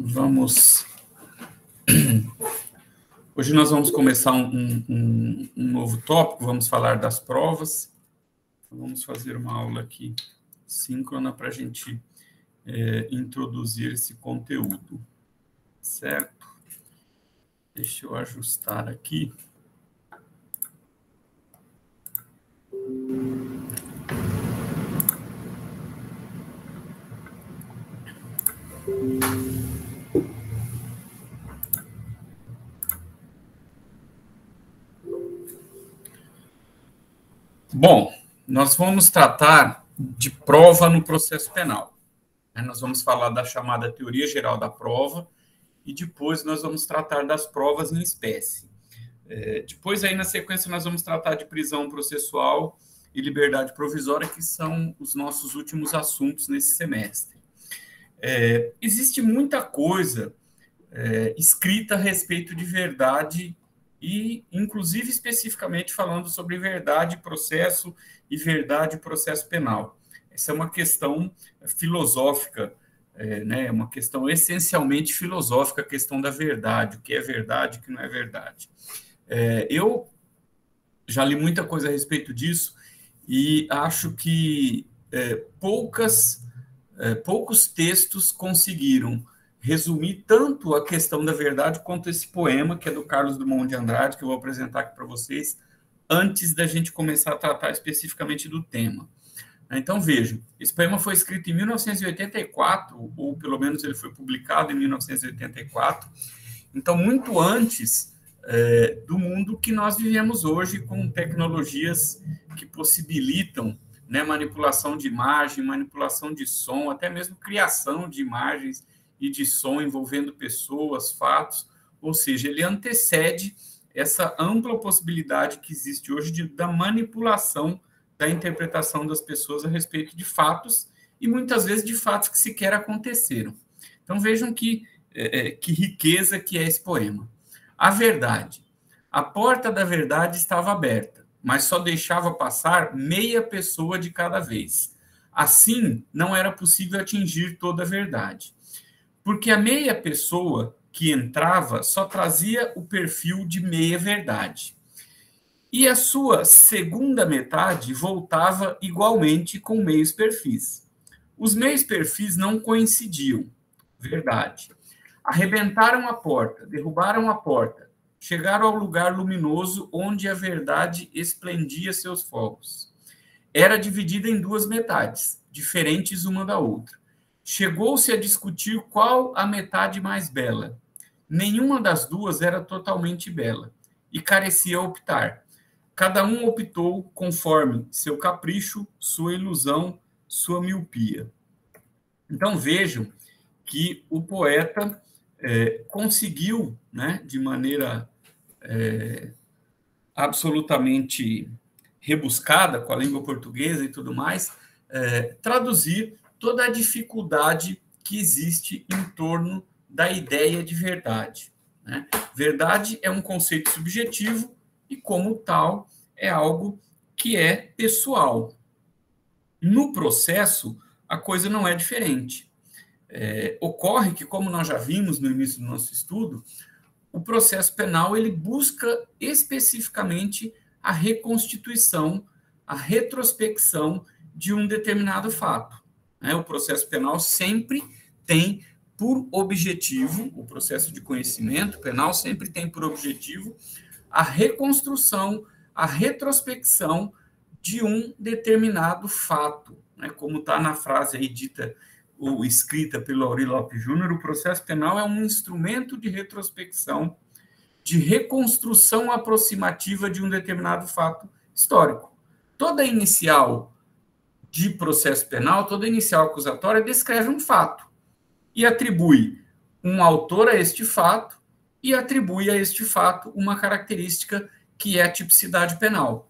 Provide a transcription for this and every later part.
Vamos. Hoje nós vamos começar um novo tópico, vamos falar das provas. Vamos fazer uma aula aqui síncrona para a gente introduzir esse conteúdo, certo? Deixa eu ajustar aqui. Bom, nós vamos tratar de prova no processo penal. Nós vamos falar da chamada teoria geral da prova e depois nós vamos tratar das provas em espécie. Depois, aí, na sequência, nós vamos tratar de prisão processual e liberdade provisória, que são os nossos últimos assuntos nesse semestre. Existe muita coisa escrita a respeito de verdade e, inclusive, especificamente falando sobre verdade processo e verdade processo penal. Essa é uma questão filosófica, uma questão essencialmente filosófica, a questão da verdade, o que é verdade e o que não é verdade. Eu já li muita coisa a respeito disso e acho que poucos textos conseguiram resumir tanto a questão da verdade quanto esse poema, que é do Carlos Drummond de Andrade, que eu vou apresentar aqui para vocês, antes da gente começar a tratar especificamente do tema. Então, vejam, esse poema foi escrito em 1984, ou pelo menos ele foi publicado em 1984, então, muito antes do mundo que nós vivemos hoje, com tecnologias que possibilitam manipulação de imagem, manipulação de som, até mesmo criação de imagens e de som envolvendo pessoas, fatos, ou seja, ele antecede essa ampla possibilidade que existe hoje da manipulação da interpretação das pessoas a respeito de fatos e muitas vezes de fatos que sequer aconteceram. Então vejam que riqueza que é esse poema. A verdade. A porta da verdade estava aberta, mas só deixava passar meia pessoa de cada vez. Assim, não era possível atingir toda a verdade. Porque a meia pessoa que entrava só trazia o perfil de meia verdade. E a sua segunda metade voltava igualmente com meios perfis. Os meios perfis não coincidiam. Verdade. Arrebentaram a porta, derrubaram a porta, chegaram ao lugar luminoso onde a verdade esplendia seus fogos. Era dividida em duas metades, diferentes uma da outra. Chegou-se a discutir qual a metade mais bela. Nenhuma das duas era totalmente bela, e carecia optar. Cada um optou conforme seu capricho, sua ilusão, sua miopia. Então, vejam que o poeta conseguiu, de maneira absolutamente rebuscada, com a língua portuguesa e tudo mais, traduzir toda a dificuldade que existe em torno da ideia de verdade. Verdade é um conceito subjetivo e, como tal, é algo que é pessoal. No processo, a coisa não é diferente. Ocorre que, como nós já vimos no início do nosso estudo, o processo penal ele busca especificamente a reconstituição, a retrospecção de um determinado fato. O processo penal sempre tem por objetivo, o processo de conhecimento penal sempre tem por objetivo a reconstrução, a retrospecção de um determinado fato. Como está na frase aí dita ou escrita pelo Aurí Lopes Júnior, o processo penal é um instrumento de retrospecção, de reconstrução aproximativa de um determinado fato histórico. Toda inicial de processo penal, toda inicial acusatória descreve um fato e atribui um autor a este fato e atribui a este fato uma característica que é a tipicidade penal.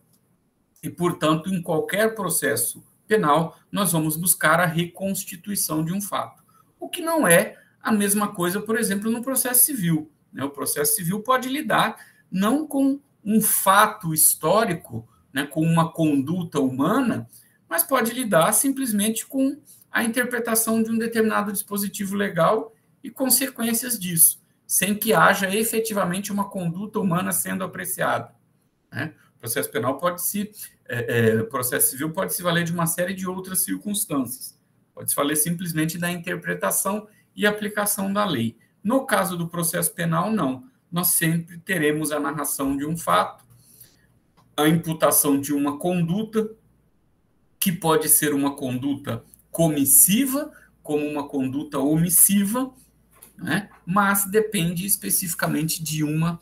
E, portanto, em qualquer processo penal, nós vamos buscar a reconstituição de um fato. O que não é a mesma coisa, por exemplo, no processo civil. O processo civil pode lidar não com um fato histórico, com uma conduta humana, mas pode lidar simplesmente com a interpretação de um determinado dispositivo legal e consequências disso, sem que haja efetivamente uma conduta humana sendo apreciada, né? O processo penal o processo civil pode se valer de uma série de outras circunstâncias. Pode se valer simplesmente da interpretação e aplicação da lei. No caso do processo penal, não. Nós sempre teremos a narração de um fato, a imputação de uma conduta, que pode ser uma conduta comissiva, como uma conduta omissiva, né? Mas depende especificamente de uma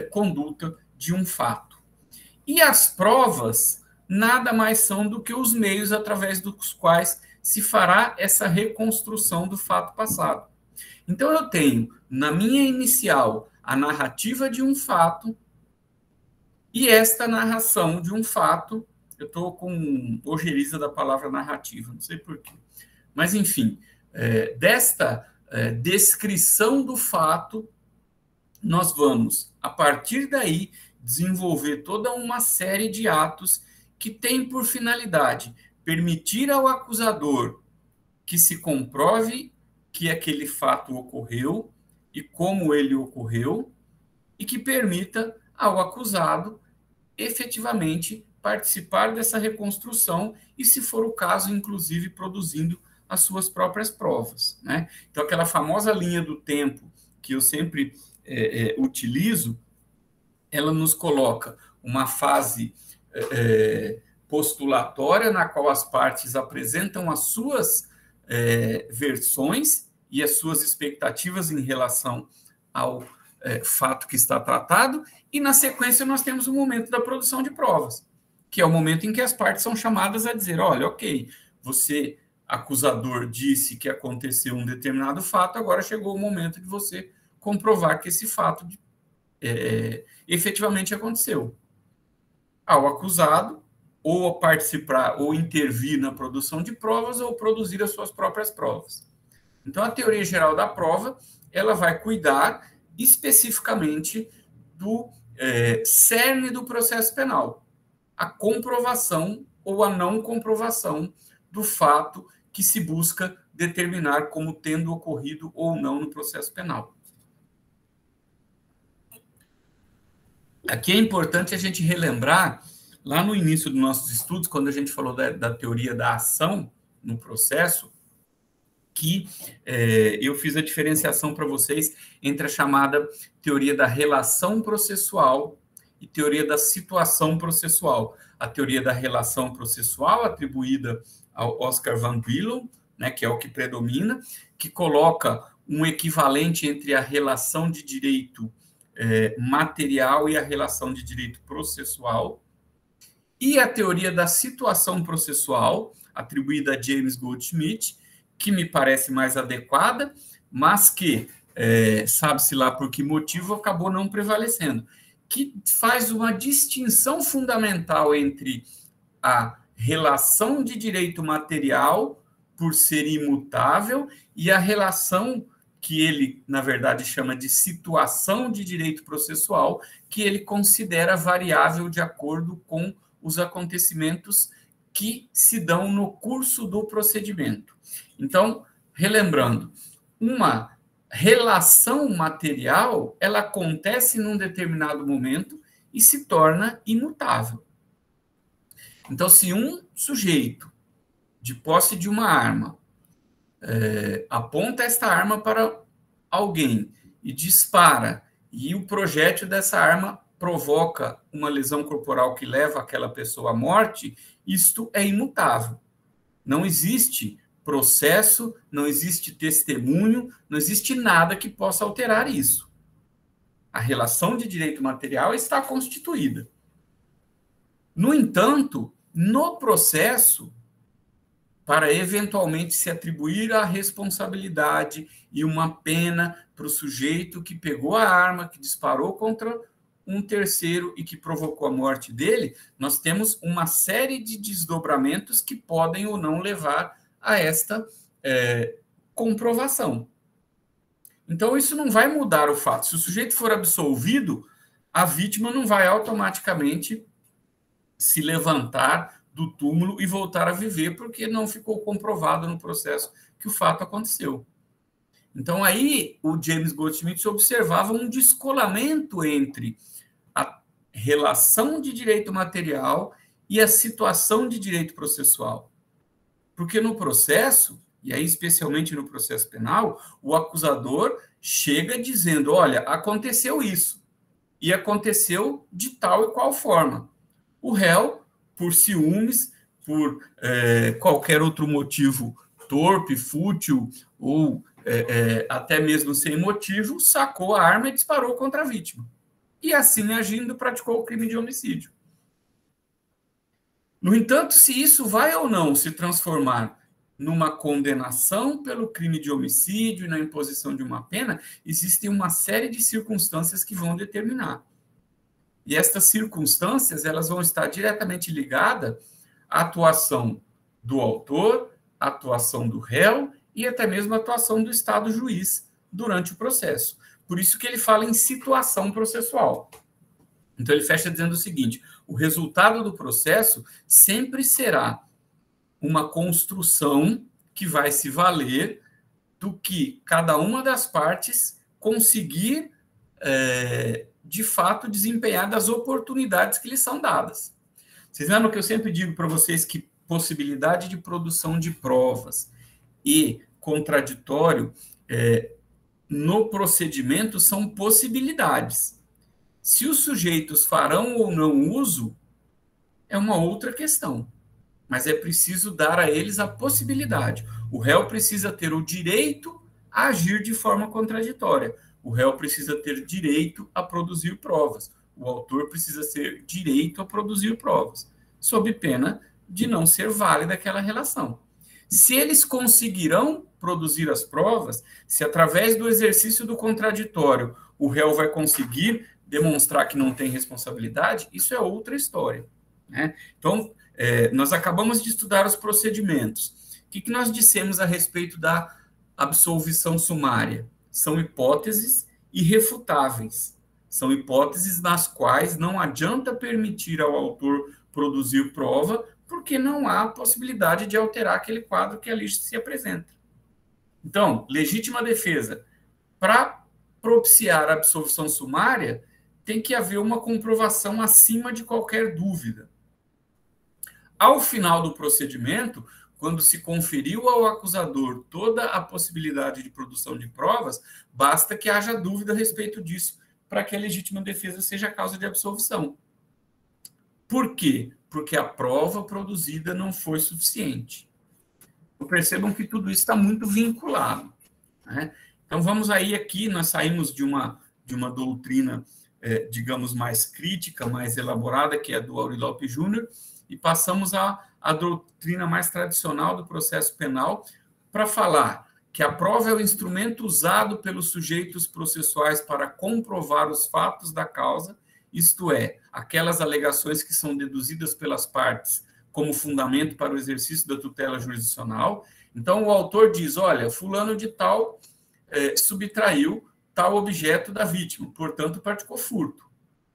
conduta, de um fato. E as provas nada mais são do que os meios através dos quais se fará essa reconstrução do fato passado. Então, eu tenho, na minha inicial, a narrativa de um fato, e esta narração de um fato, eu estou com ojeriza da palavra narrativa, não sei porquê. Mas, enfim, desta descrição do fato, nós vamos, a partir daí, desenvolver toda uma série de atos que tem por finalidade permitir ao acusador que se comprove que aquele fato ocorreu e como ele ocorreu, e que permita ao acusado efetivamente participar dessa reconstrução e, se for o caso, inclusive produzindo as suas próprias provas, né? Então, aquela famosa linha do tempo que eu sempre utilizo, ela nos coloca uma fase postulatória, na qual as partes apresentam as suas versões e as suas expectativas em relação ao fato que está tratado, e na sequência nós temos o momento da produção de provas, que é o momento em que as partes são chamadas a dizer, olha, ok, você, acusador, disse que aconteceu um determinado fato, agora chegou o momento de você comprovar que esse fato efetivamente aconteceu. Ao acusado, ou participar, ou intervir na produção de provas, ou produzir as suas próprias provas. Então, a teoria geral da prova, ela vai cuidar especificamente do cerne do processo penal, a comprovação ou a não comprovação do fato que se busca determinar como tendo ocorrido ou não no processo penal. Aqui é importante a gente relembrar, lá no início dos nossos estudos, quando a gente falou da teoria da ação no processo, que eu fiz a diferenciação para vocês entre a chamada teoria da relação processual e teoria da situação processual. A teoria da relação processual, atribuída ao Oscar Van Buylen, né, que é o que predomina, que coloca um equivalente entre a relação de direito material e a relação de direito processual, e a teoria da situação processual, atribuída a James Goldschmidt, que me parece mais adequada, mas que, sabe-se lá por que motivo, acabou não prevalecendo, que faz uma distinção fundamental entre a relação de direito material, por ser imutável, e a relação que ele, na verdade, chama de situação de direito processual, que ele considera variável de acordo com os acontecimentos que se dão no curso do procedimento. Então, relembrando, uma relação material, ela acontece num determinado momento e se torna imutável. Então, se um sujeito, de posse de uma arma, aponta esta arma para alguém e dispara, e o projétil dessa arma provoca uma lesão corporal que leva aquela pessoa à morte, isto é imutável. Não existe processo, não existe testemunho, não existe nada que possa alterar isso. A relação de direito material está constituída. No entanto, no processo, para eventualmente se atribuir a responsabilidade e uma pena para o sujeito que pegou a arma, que disparou contra um terceiro e que provocou a morte dele, nós temos uma série de desdobramentos que podem ou não levar a esta comprovação. Então, isso não vai mudar o fato. Se o sujeito for absolvido, a vítima não vai automaticamente se levantar do túmulo e voltar a viver, porque não ficou comprovado no processo que o fato aconteceu. Então, aí, o James Goldsmith observava um descolamento entre a relação de direito material e a situação de direito processual. Porque no processo, e aí especialmente no processo penal, o acusador chega dizendo, olha, aconteceu isso, e aconteceu de tal e qual forma. O réu, por ciúmes, por qualquer outro motivo torpe, fútil, ou até mesmo sem motivo, sacou a arma e disparou contra a vítima. E assim, agindo, praticou o crime de homicídio. No entanto, se isso vai ou não se transformar numa condenação pelo crime de homicídio e na imposição de uma pena, existem uma série de circunstâncias que vão determinar. E estas circunstâncias, elas vão estar diretamente ligadas à atuação do autor, à atuação do réu e até mesmo à atuação do Estado juiz durante o processo. Por isso que ele fala em situação processual. Então, ele fecha dizendo o seguinte: o resultado do processo sempre será uma construção que vai se valer do que cada uma das partes conseguir, de fato, desempenhar das oportunidades que lhes são dadas. Vocês lembram que eu sempre digo para vocês que possibilidade de produção de provas e contraditório no procedimento são possibilidades. Se os sujeitos farão ou não uso, é uma outra questão. Mas é preciso dar a eles a possibilidade. O réu precisa ter o direito a agir de forma contraditória. O réu precisa ter direito a produzir provas. O autor precisa ter direito a produzir provas, sob pena de não ser válida aquela relação. Se eles conseguirão produzir as provas, se através do exercício do contraditório o réu vai conseguir demonstrar que não tem responsabilidade, isso é outra história, né? Então, nós acabamos de estudar os procedimentos. O que nós dissemos a respeito da absolvição sumária? São hipóteses irrefutáveis. São hipóteses nas quais não adianta permitir ao autor produzir prova, porque não há possibilidade de alterar aquele quadro que ali se apresenta. Então, legítima defesa. Para propiciar a absolvição sumária, tem que haver uma comprovação acima de qualquer dúvida. Ao final do procedimento, quando se conferiu ao acusador toda a possibilidade de produção de provas, basta que haja dúvida a respeito disso, para que a legítima defesa seja causa de absolvição. Por quê? Porque a prova produzida não foi suficiente. Então, percebam que tudo isso está muito vinculado, né? Então, vamos aí aqui, nós saímos de uma doutrina, digamos, mais crítica, mais elaborada, que é a do Aury Lopes Júnior, e passamos à doutrina mais tradicional do processo penal para falar que a prova é o instrumento usado pelos sujeitos processuais para comprovar os fatos da causa, isto é, aquelas alegações que são deduzidas pelas partes como fundamento para o exercício da tutela jurisdicional. Então, o autor diz, olha, fulano de tal subtraiu tal objeto da vítima, portanto, praticou furto.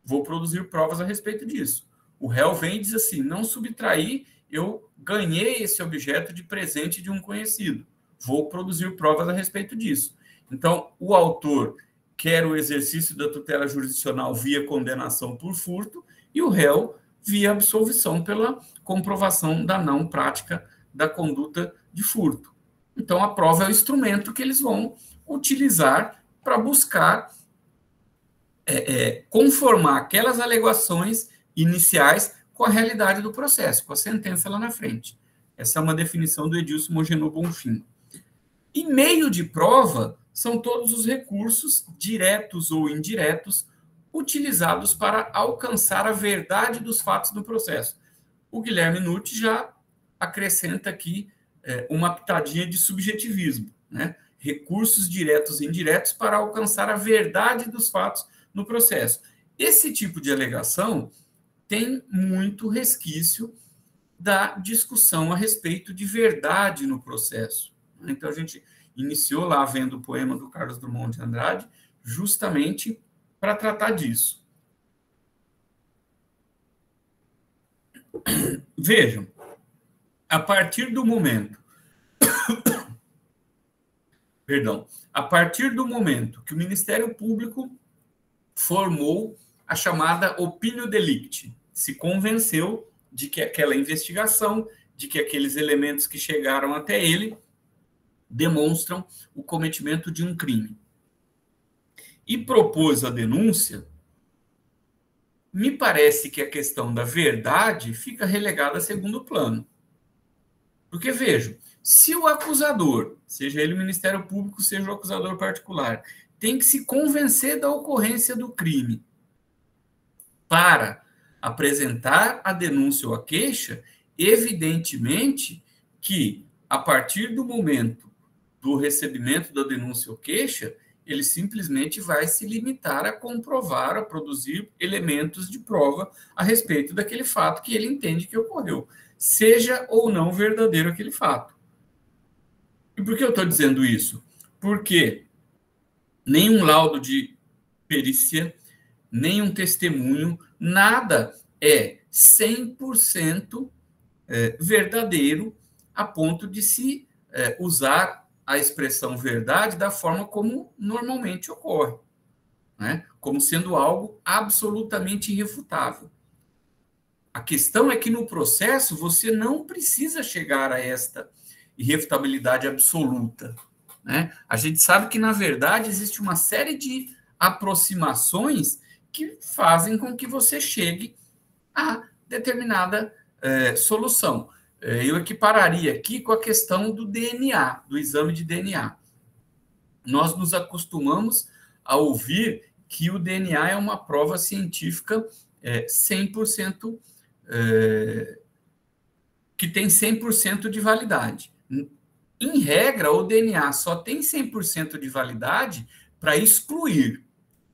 Vou produzir provas a respeito disso. O réu vem e diz assim, não subtraí, eu ganhei esse objeto de presente de um conhecido. Vou produzir provas a respeito disso. Então, o autor quer o exercício da tutela jurisdicional via condenação por furto e o réu via absolvição pela comprovação da não prática da conduta de furto. Então, a prova é o instrumento que eles vão utilizar para buscar conformar aquelas alegações iniciais com a realidade do processo, com a sentença lá na frente. Essa é uma definição do Edilson Mogenot Bonfim. E meio de prova são todos os recursos, diretos ou indiretos, utilizados para alcançar a verdade dos fatos do processo. O Guilherme Nutt já acrescenta aqui uma pitadinha de subjetivismo, né? Recursos diretos e indiretos para alcançar a verdade dos fatos no processo. Esse tipo de alegação tem muito resquício da discussão a respeito de verdade no processo. Então, a gente iniciou lá vendo o poema do Carlos Drummond de Andrade, justamente para tratar disso. Vejam, a partir do momento Perdão, a partir do momento que o Ministério Público formou a chamada opinio delicti, se convenceu de que aquela investigação, de que aqueles elementos que chegaram até ele demonstram o cometimento de um crime. E propôs a denúncia, me parece que a questão da verdade fica relegada a segundo plano. Porque, vejo, se o acusador, seja ele o Ministério Público, seja o acusador particular, tem que se convencer da ocorrência do crime para apresentar a denúncia ou a queixa, evidentemente que, a partir do momento do recebimento da denúncia ou queixa, ele simplesmente vai se limitar a comprovar, a produzir elementos de prova a respeito daquele fato que ele entende que ocorreu, seja ou não verdadeiro aquele fato. E por que eu estou dizendo isso? Porque nenhum laudo de perícia, nenhum testemunho, nada é 100% verdadeiro a ponto de se usar a expressão verdade da forma como normalmente ocorre, né? Como sendo algo absolutamente irrefutável. A questão é que no processo você não precisa chegar a esta irrefutabilidade absoluta, né? A gente sabe que, na verdade, existe uma série de aproximações que fazem com que você chegue a determinada solução. Eu equipararia aqui com a questão do DNA, do exame de DNA. Nós nos acostumamos a ouvir que o DNA é uma prova científica 100%, que tem 100% de validade. Em regra, o DNA só tem 100% de validade para excluir.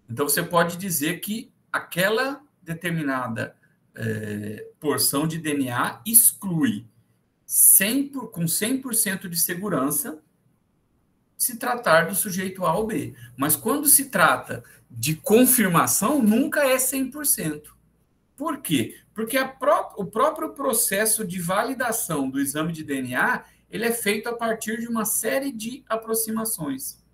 Então, você pode dizer que aquela determinada porção de DNA exclui com 100% de segurança se tratar do sujeito A ou B. Mas quando se trata de confirmação, nunca é 100%. Por quê? Porque o próprio processo de validação do exame de DNA ele é feito a partir de uma série de aproximações.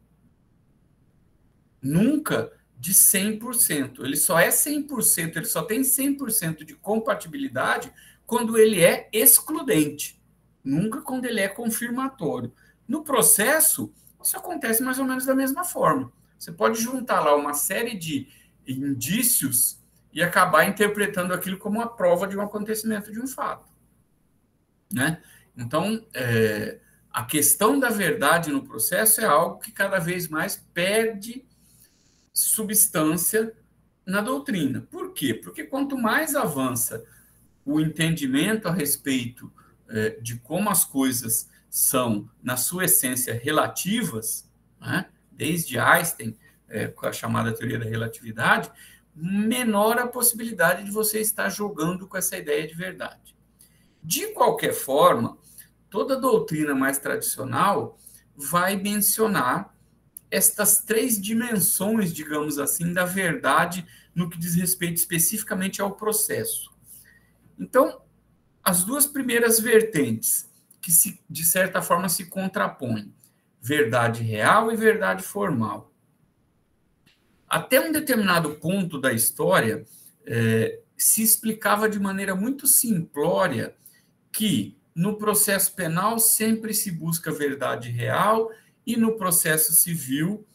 Nunca de 100%. Ele só é 100%, ele só tem 100% de compatibilidade quando ele é excludente. Nunca quando ele é confirmatório. No processo, isso acontece mais ou menos da mesma forma. Você pode juntar lá uma série de indícios e acabar interpretando aquilo como uma prova de um acontecimento, de um fato, né? Então, a questão da verdade no processo é algo que cada vez mais perde substância na doutrina. Por quê? Porque quanto mais avança o entendimento a respeito de como as coisas são, na sua essência, relativas, né? Desde Einstein, com a chamada teoria da relatividade, menor a possibilidade de você estar jogando com essa ideia de verdade. De qualquer forma, toda doutrina mais tradicional vai mencionar estas três dimensões, digamos assim, da verdade no que diz respeito especificamente ao processo. Então, as duas primeiras vertentes, que de certa forma se contrapõem, verdade real e verdade formal. Até um determinado ponto da história, se explicava de maneira muito simplória que no processo penal sempre se busca verdade real e no processo civil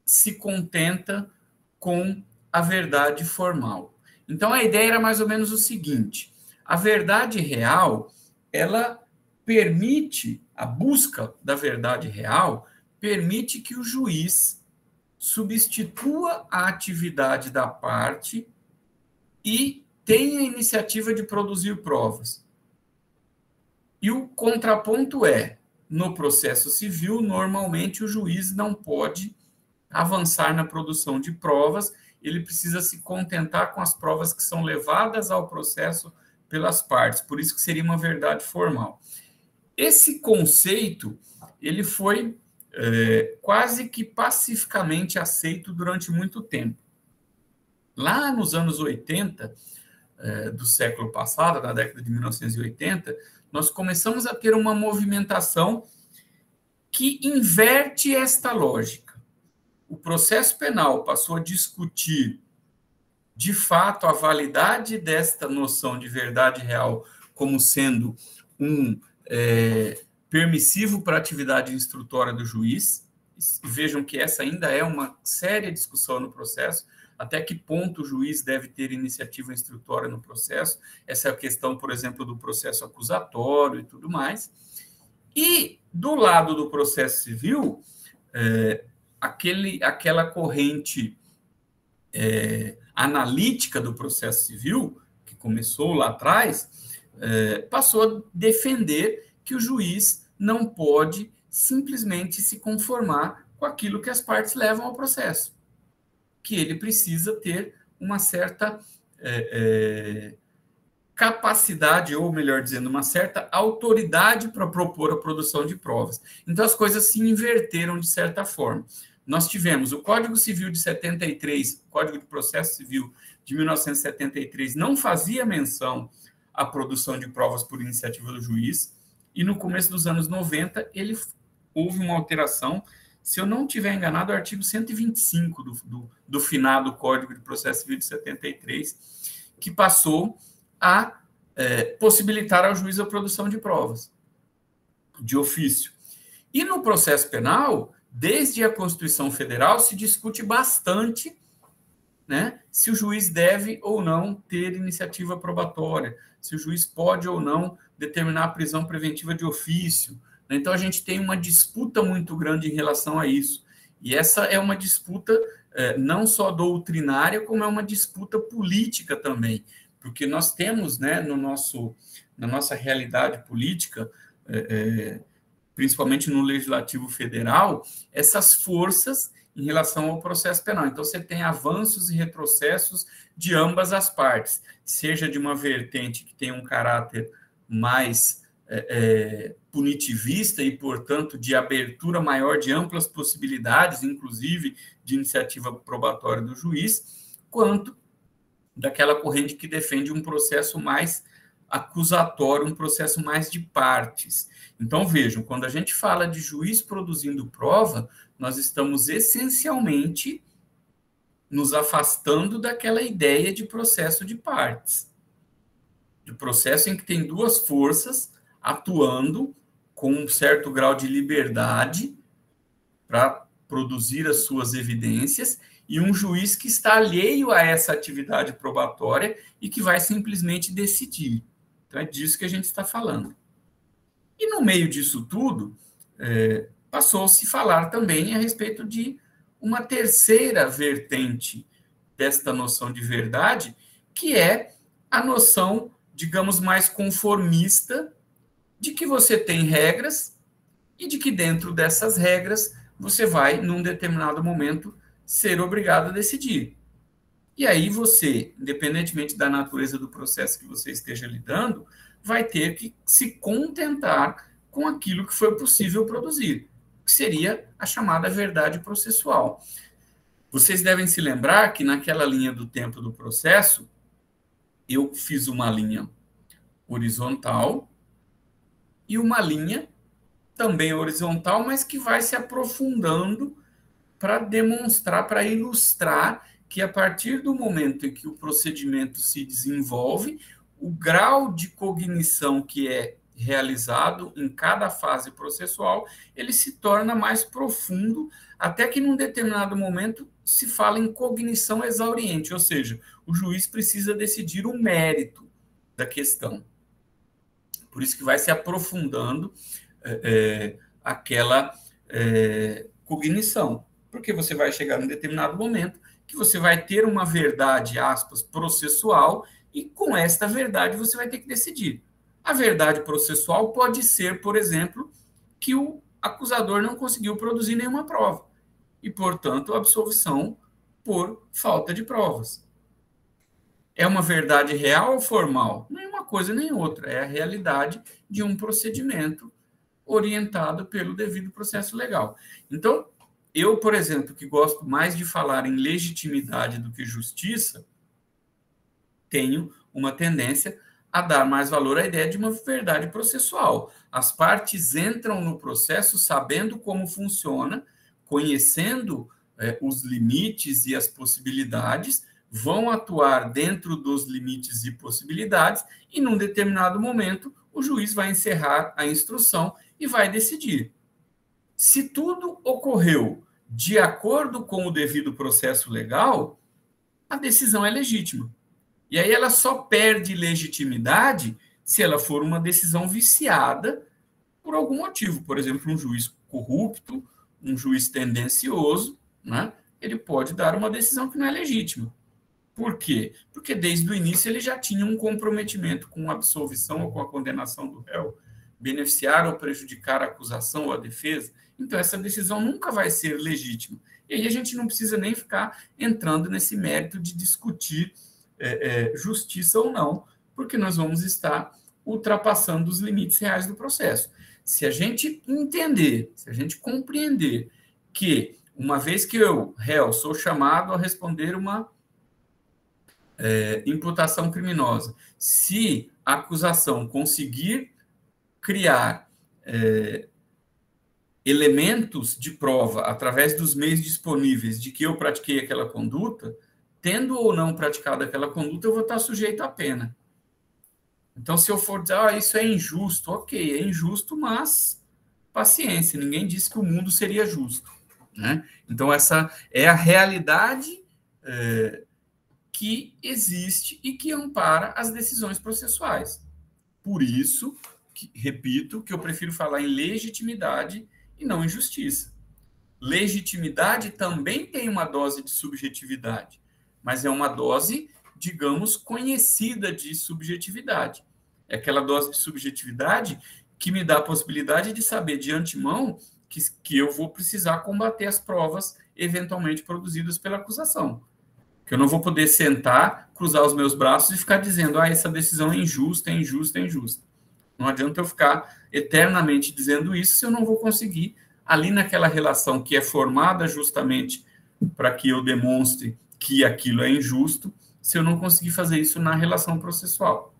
se contenta com a verdade formal. Então, a ideia era mais ou menos o seguinte: a verdade real, ela permite, a busca da verdade real, permite que o juiz substitua a atividade da parte e tenha a iniciativa de produzir provas. E o contraponto é, no processo civil, normalmente o juiz não pode avançar na produção de provas, ele precisa se contentar com as provas que são levadas ao processo pelas partes, por isso que seria uma verdade formal. Esse conceito, ele foi quase que pacificamente aceito durante muito tempo. Lá nos anos 80 do século passado, na década de 1980, nós começamos a ter uma movimentação que inverte esta lógica. O processo penal passou a discutir, de fato, a validade desta noção de verdade real como sendo um permissivo para a atividade instrutória do juiz. Vejam que essa ainda é uma séria discussão no processo, até que ponto o juiz deve ter iniciativa instrutória no processo. Essa é a questão, por exemplo, do processo acusatório e tudo mais. E, do lado do processo civil, aquela corrente analítica do processo civil, que começou lá atrás, passou a defender que o juiz não pode simplesmente se conformar com aquilo que as partes levam ao processo, que ele precisa ter uma certa capacidade, ou melhor dizendo, uma certa autoridade para propor a produção de provas. Então, as coisas se inverteram de certa forma. Nós tivemos o Código Civil de 73, Código de Processo Civil de 1973, não fazia menção à produção de provas por iniciativa do juiz, e no começo dos anos 90, houve uma alteração, se eu não estiver enganado, o artigo 125 do finado Código de Processo Civil de 73, que passou a possibilitar ao juiz a produção de provas de ofício. E no processo penal, desde a Constituição Federal, se discute bastante, né, se o juiz deve ou não ter iniciativa probatória, se o juiz pode ou não determinar a prisão preventiva de ofício. Então, a gente tem uma disputa muito grande em relação a isso. E essa é uma disputa não só doutrinária, como é uma disputa política também. Porque nós temos, né, na nossa realidade política, principalmente no Legislativo Federal, essas forças em relação ao processo penal. Então, você tem avanços e retrocessos de ambas as partes, seja de uma vertente que tem um caráter mais punitivista e, portanto, de abertura maior de amplas possibilidades, inclusive de iniciativa probatória do juiz, quanto daquela corrente que defende um processo mais acusatório, um processo mais de partes. Então, vejam, quando a gente fala de juiz produzindo prova, nós estamos essencialmente nos afastando daquela ideia de processo de partes, de processo em que tem duas forças atuando com um certo grau de liberdade para produzir as suas evidências, e um juiz que está alheio a essa atividade probatória e que vai simplesmente decidir. Então, é disso que a gente está falando. E no meio disso tudo, passou-se a falar também a respeito de uma terceira vertente desta noção de verdade, que é a noção, digamos, mais conformista de que você tem regras e de que dentro dessas regras você vai, num determinado momento, ser obrigado a decidir. E aí você, independentemente da natureza do processo que você esteja lidando, vai ter que se contentar com aquilo que foi possível produzir, que seria a chamada verdade processual. Vocês devem se lembrar que naquela linha do tempo do processo, eu fiz uma linha horizontal e uma linha também horizontal, mas que vai se aprofundando para demonstrar, para ilustrar que a partir do momento em que o procedimento se desenvolve, o grau de cognição que é realizado em cada fase processual, ele se torna mais profundo, até que num determinado momento se fala em cognição exauriente, ou seja, o juiz precisa decidir o mérito da questão. Por isso que vai se aprofundando aquela cognição, porque você vai chegar num determinado momento que você vai ter uma verdade, aspas, processual, e com esta verdade você vai ter que decidir. A verdade processual pode ser, por exemplo, que o acusador não conseguiu produzir nenhuma prova e, portanto, absolvição por falta de provas. É uma verdade real ou formal? Nem uma coisa nem outra. É a realidade de um procedimento orientado pelo devido processo legal. Então, eu, por exemplo, que gosto mais de falar em legitimidade do que justiça, tenho uma tendência a dar mais valor à ideia de uma verdade processual. As partes entram no processo sabendo como funciona, conhecendo os limites e as possibilidades, vão atuar dentro dos limites e possibilidades, e num determinado momento o juiz vai encerrar a instrução e vai decidir. Se tudo ocorreu de acordo com o devido processo legal, a decisão é legítima. E aí ela só perde legitimidade se ela for uma decisão viciada por algum motivo. Por exemplo, um juiz corrupto, um juiz tendencioso, né? Ele pode dar uma decisão que não é legítima. Por quê? Porque desde o início ele já tinha um comprometimento com a absolvição ou com a condenação do réu, beneficiar ou prejudicar a acusação ou a defesa. Então, essa decisão nunca vai ser legítima. E aí a gente não precisa nem ficar entrando nesse mérito de discutir justiça ou não, porque nós vamos estar ultrapassando os limites reais do processo. Se a gente entender, se a gente compreender que, uma vez que eu, réu, sou chamado a responder uma imputação criminosa, se a acusação conseguir criar elementos de prova através dos meios disponíveis de que eu pratiquei aquela conduta, tendo ou não praticado aquela conduta, eu vou estar sujeito à pena. Então, se eu for dizer, isso é injusto, ok, é injusto, mas paciência, ninguém disse que o mundo seria justo, né? Então, essa é a realidade que existe e que ampara as decisões processuais. Por isso, repito, que eu prefiro falar em legitimidade e não em justiça. Legitimidade também tem uma dose de subjetividade, mas é uma dose, digamos, conhecida de subjetividade. É aquela dose de subjetividade que me dá a possibilidade de saber de antemão que eu vou precisar combater as provas eventualmente produzidas pela acusação. Que eu não vou poder sentar, cruzar os meus braços e ficar dizendo, essa decisão é injusta, é injusta, é injusta. Não adianta eu ficar eternamente dizendo isso se eu não vou conseguir, ali naquela relação que é formada justamente para que eu demonstre que aquilo é injusto, se eu não conseguir fazer isso na relação processual.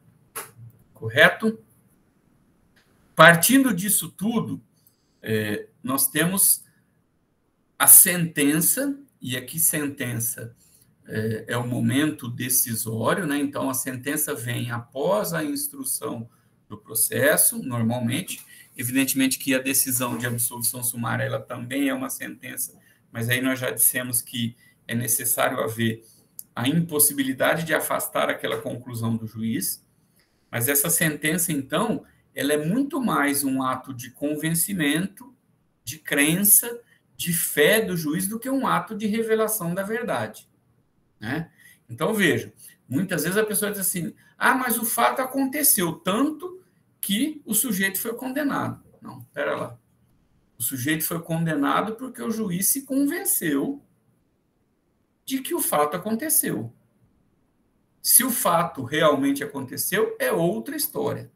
Correto? Partindo disso tudo, nós temos a sentença, e aqui sentença é o momento decisório, né? Então, a sentença vem após a instrução do processo, normalmente. Evidentemente que a decisão de absolvição sumária, ela também é uma sentença, mas aí nós já dissemos que é necessário haver a impossibilidade de afastar aquela conclusão do juiz, mas essa sentença, então, ela é muito mais um ato de convencimento, de crença, de fé do juiz, do que um ato de revelação da verdade, né? Então, veja, muitas vezes a pessoa diz assim, mas o fato aconteceu tanto que o sujeito foi condenado. Não, espera lá. O sujeito foi condenado porque o juiz se convenceu de que o fato aconteceu. Se o fato realmente aconteceu, é outra história,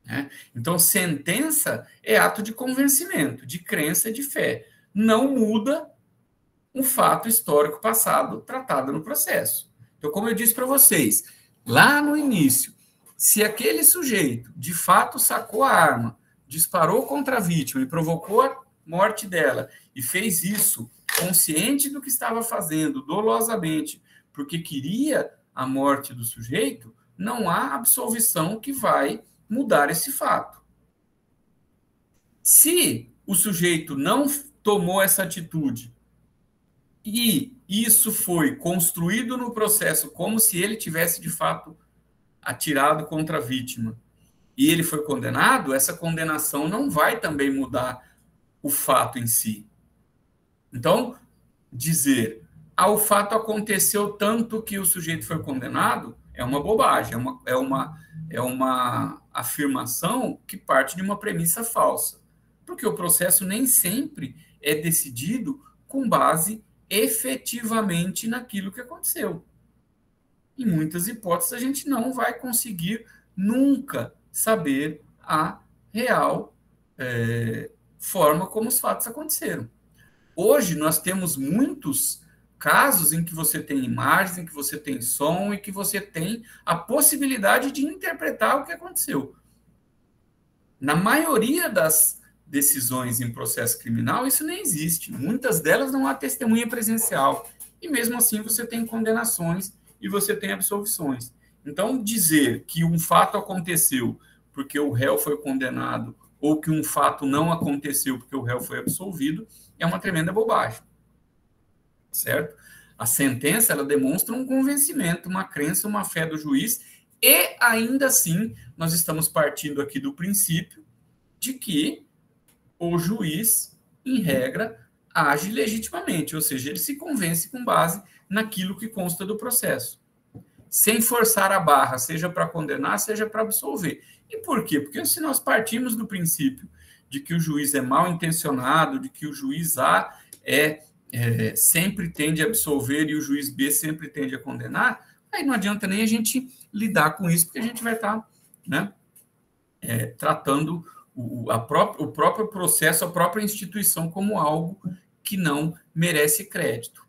né? Então, sentença é ato de convencimento, de crença, de fé. Não muda um fato histórico passado tratado no processo. Então, como eu disse para vocês, lá no início, se aquele sujeito, de fato, sacou a arma, disparou contra a vítima e provocou a morte dela, e fez isso consciente do que estava fazendo, dolosamente, porque queria a morte do sujeito, não há absolvição que vai mudar esse fato. Se o sujeito não tomou essa atitude e isso foi construído no processo como se ele tivesse, de fato, atirado contra a vítima, e ele foi condenado, essa condenação não vai também mudar o fato em si. Então, dizer, o fato aconteceu tanto que o sujeito foi condenado, é uma bobagem, é uma afirmação que parte de uma premissa falsa, porque o processo nem sempre é decidido com base efetivamente naquilo que aconteceu. Em muitas hipóteses, a gente não vai conseguir nunca saber a real forma como os fatos aconteceram. Hoje, nós temos muitos casos em que você tem imagens, em que você tem som e que você tem a possibilidade de interpretar o que aconteceu. Na maioria das decisões em processo criminal, isso nem existe. Muitas delas não há testemunha presencial. E mesmo assim você tem condenações e você tem absolvições. Então, dizer que um fato aconteceu porque o réu foi condenado ou que um fato não aconteceu porque o réu foi absolvido é uma tremenda bobagem. Certo? A sentença, ela demonstra um convencimento, uma crença, uma fé do juiz, e ainda assim, nós estamos partindo aqui do princípio de que o juiz, em regra, age legitimamente, ou seja, ele se convence com base naquilo que consta do processo, sem forçar a barra, seja para condenar, seja para absolver. E por quê? Porque se nós partimos do princípio de que o juiz é mal intencionado, de que o juiz A sempre tende a absolver e o juiz B sempre tende a condenar, aí não adianta nem a gente lidar com isso, porque a gente vai estar, né, tratando o próprio processo, a própria instituição como algo que não merece crédito.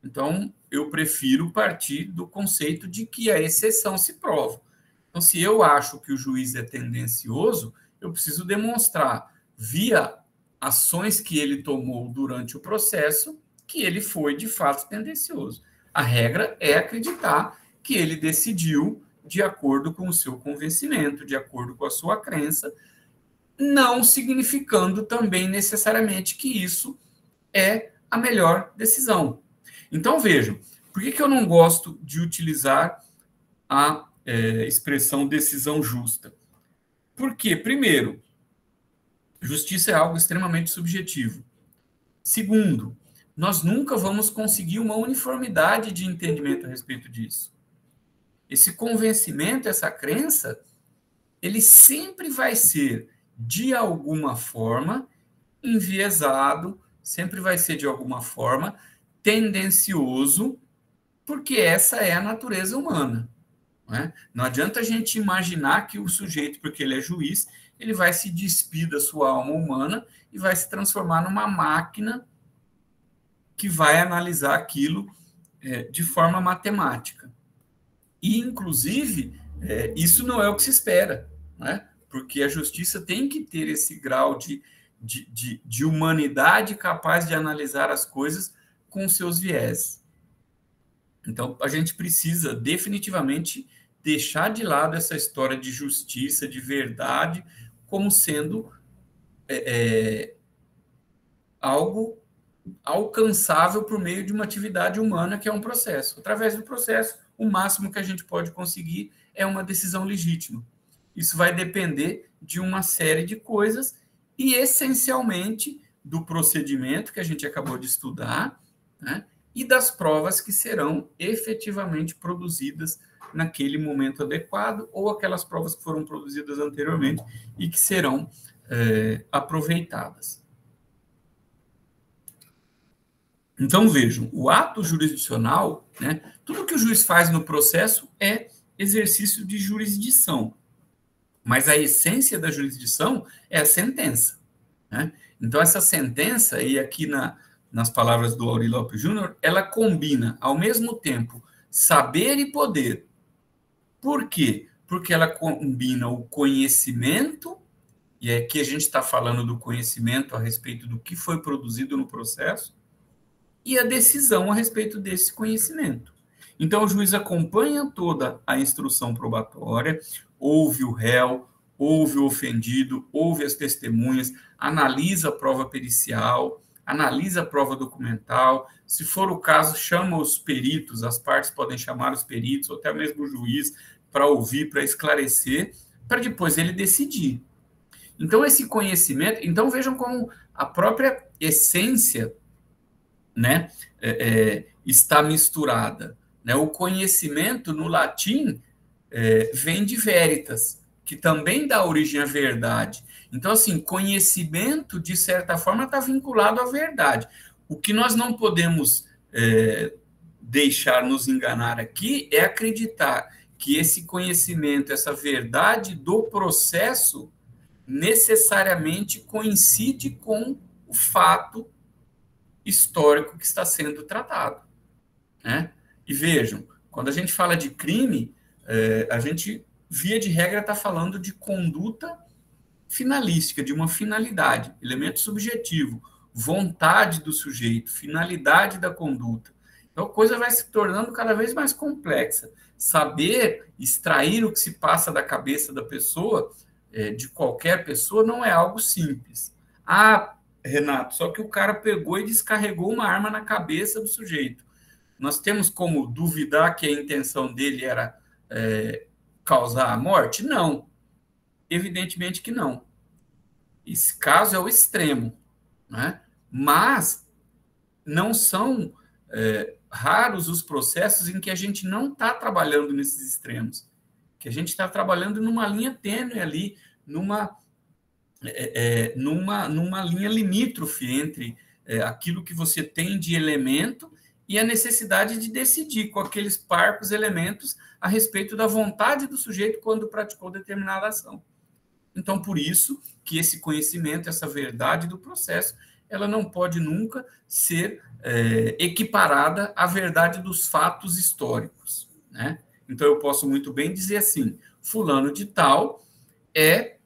Então, eu prefiro partir do conceito de que a exceção se prova. Então, se eu acho que o juiz é tendencioso, eu preciso demonstrar, via ações que ele tomou durante o processo, que ele foi, de fato, tendencioso. A regra é acreditar que ele decidiu de acordo com o seu convencimento, de acordo com a sua crença, não significando também necessariamente que isso é a melhor decisão. Então, vejam, por que eu não gosto de utilizar a expressão decisão justa? Porque, primeiro, justiça é algo extremamente subjetivo. Segundo, nós nunca vamos conseguir uma uniformidade de entendimento a respeito disso. Esse convencimento, essa crença, ele sempre vai ser, de alguma forma, enviesado, sempre vai ser, de alguma forma, tendencioso, porque essa é a natureza humana. Não é? Não adianta a gente imaginar que o sujeito, porque ele é juiz, ele vai se despir da sua alma humana e vai se transformar numa máquina que vai analisar aquilo de forma matemática. E, inclusive, isso não é o que se espera, né? Porque a justiça tem que ter esse grau de humanidade capaz de analisar as coisas com seus vieses. Então, a gente precisa definitivamente deixar de lado essa história de justiça, de verdade, como sendo algo alcançável por meio de uma atividade humana, que é um processo. Através do processo, o máximo que a gente pode conseguir é uma decisão legítima. Isso vai depender de uma série de coisas e, essencialmente, do procedimento que a gente acabou de estudar, né, e das provas que serão efetivamente produzidas naquele momento adequado ou aquelas provas que foram produzidas anteriormente e que serão aproveitadas. Então, vejam, o ato jurisdicional, né, tudo que o juiz faz no processo é exercício de jurisdição, mas a essência da jurisdição é a sentença. Né? Então, essa sentença, e aqui nas palavras do Aury Lopes Júnior, ela combina, ao mesmo tempo, saber e poder. Por quê? Porque ela combina o conhecimento, e aqui a gente está falando do conhecimento a respeito do que foi produzido no processo, e a decisão a respeito desse conhecimento. Então, o juiz acompanha toda a instrução probatória, ouve o réu, ouve o ofendido, ouve as testemunhas, analisa a prova pericial, analisa a prova documental, se for o caso, chama os peritos, as partes podem chamar os peritos, ou até mesmo o juiz, para ouvir, para esclarecer, para depois ele decidir. Então, esse conhecimento... Então, vejam como a própria essência, né, está misturada. Né? O conhecimento, no latim, vem de veritas, que também dá origem à verdade. Então, assim, conhecimento, de certa forma, está vinculado à verdade. O que nós não podemos deixar nos enganar aqui é acreditar que esse conhecimento, essa verdade do processo, necessariamente coincide com o fato histórico que está sendo tratado. né? E vejam, quando a gente fala de crime, a gente, via de regra, está falando de conduta finalística, de uma finalidade, elemento subjetivo, vontade do sujeito, finalidade da conduta. Então, a coisa vai se tornando cada vez mais complexa. Saber extrair o que se passa da cabeça da pessoa, de qualquer pessoa, não é algo simples. Ah, Renato, só que o cara pegou e descarregou uma arma na cabeça do sujeito. Nós temos como duvidar que a intenção dele era causar a morte? Não. Evidentemente que não. Esse caso é o extremo, né? Mas não são raros os processos em que a gente não está trabalhando nesses extremos, que a gente está trabalhando numa linha tênue ali, numa linha limítrofe entre aquilo que você tem de elemento e a necessidade de decidir com aqueles parcos elementos a respeito da vontade do sujeito quando praticou determinada ação. Então, por isso que esse conhecimento, essa verdade do processo, ela não pode nunca ser equiparada à verdade dos fatos históricos, né? Então, eu posso muito bem dizer assim, fulano de tal é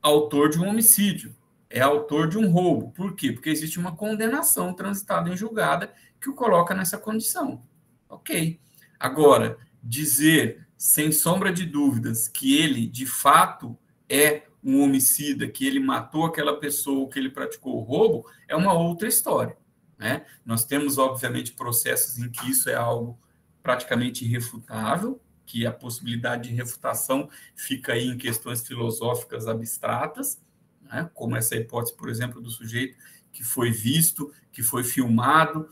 autor de um homicídio, é autor de um roubo. Por quê? Porque existe uma condenação transitada em julgada que o coloca nessa condição. Ok. Agora, dizer, sem sombra de dúvidas, que ele, de fato, é um homicida, que ele matou aquela pessoa, que ele praticou o roubo, é uma outra história, né? Nós temos, obviamente, processos em que isso é algo praticamente irrefutável, que a possibilidade de refutação fica aí em questões filosóficas abstratas, né? Como essa hipótese, por exemplo, do sujeito que foi visto, que foi filmado,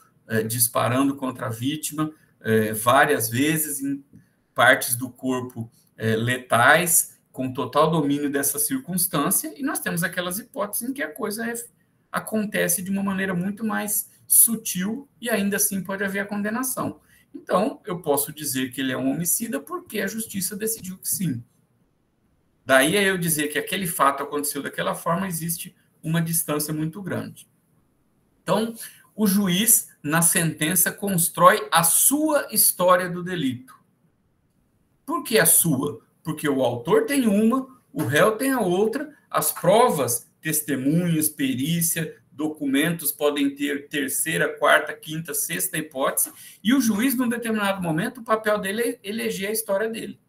disparando contra a vítima várias vezes em partes do corpo letais, com total domínio dessa circunstância, e nós temos aquelas hipóteses em que a coisa acontece de uma maneira muito mais sutil e ainda assim pode haver a condenação. Então, eu posso dizer que ele é um homicida porque a justiça decidiu que sim. Daí a eu dizer que aquele fato aconteceu daquela forma, existe uma distância muito grande. Então, o juiz, na sentença, constrói a sua história do delito. Por que a sua? Porque o autor tem uma, o réu tem a outra, as provas, testemunhas, perícia, documentos podem ter terceira, quarta, quinta, sexta hipótese, e o juiz, num determinado momento, o papel dele é eleger a história dele.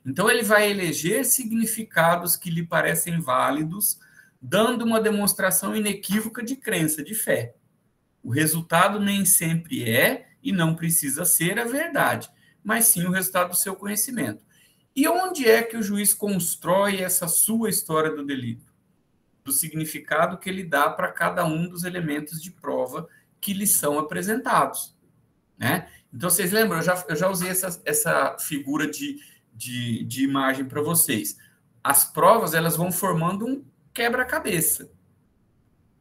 Então, ele vai eleger significados que lhe parecem válidos, dando uma demonstração inequívoca de crença, de fé. O resultado nem sempre é, e não precisa ser, a verdade, mas sim o resultado do seu conhecimento. E onde é que o juiz constrói essa sua história do delito? Do significado que ele dá para cada um dos elementos de prova que lhe são apresentados, né? Então, vocês lembram? Eu já usei essa figura de imagem para vocês. As provas, elas vão formando um quebra-cabeça.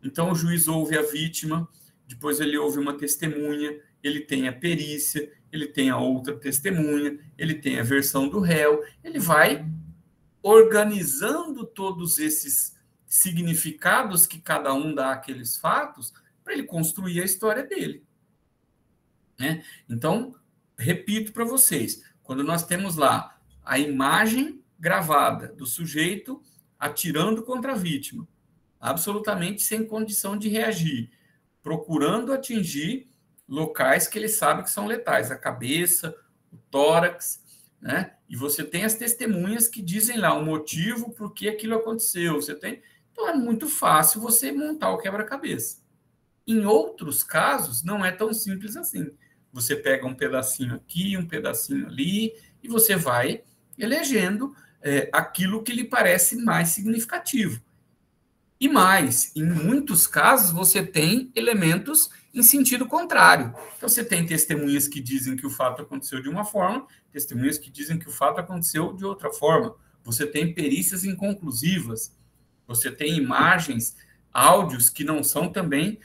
Então, o juiz ouve a vítima, depois ele ouve uma testemunha, ele tem a perícia, ele tem a outra testemunha, ele tem a versão do réu, ele vai organizando todos esses significados que cada um dá àqueles fatos para ele construir a história dele, né? Então, repito para vocês, quando nós temos lá a imagem gravada do sujeito atirando contra a vítima, absolutamente sem condição de reagir, procurando atingir locais que ele sabe que são letais, a cabeça, o tórax, né? E você tem as testemunhas que dizem lá o motivo por que aquilo aconteceu. Você tem... Então, é muito fácil você montar o quebra-cabeça. Em outros casos, não é tão simples assim. Você pega um pedacinho aqui, um pedacinho ali, e você vai elegendo aquilo que lhe parece mais significativo. E mais, em muitos casos, você tem elementos em sentido contrário. Então, você tem testemunhas que dizem que o fato aconteceu de uma forma, testemunhas que dizem que o fato aconteceu de outra forma. Você tem perícias inconclusivas, você tem imagens, áudios que não são também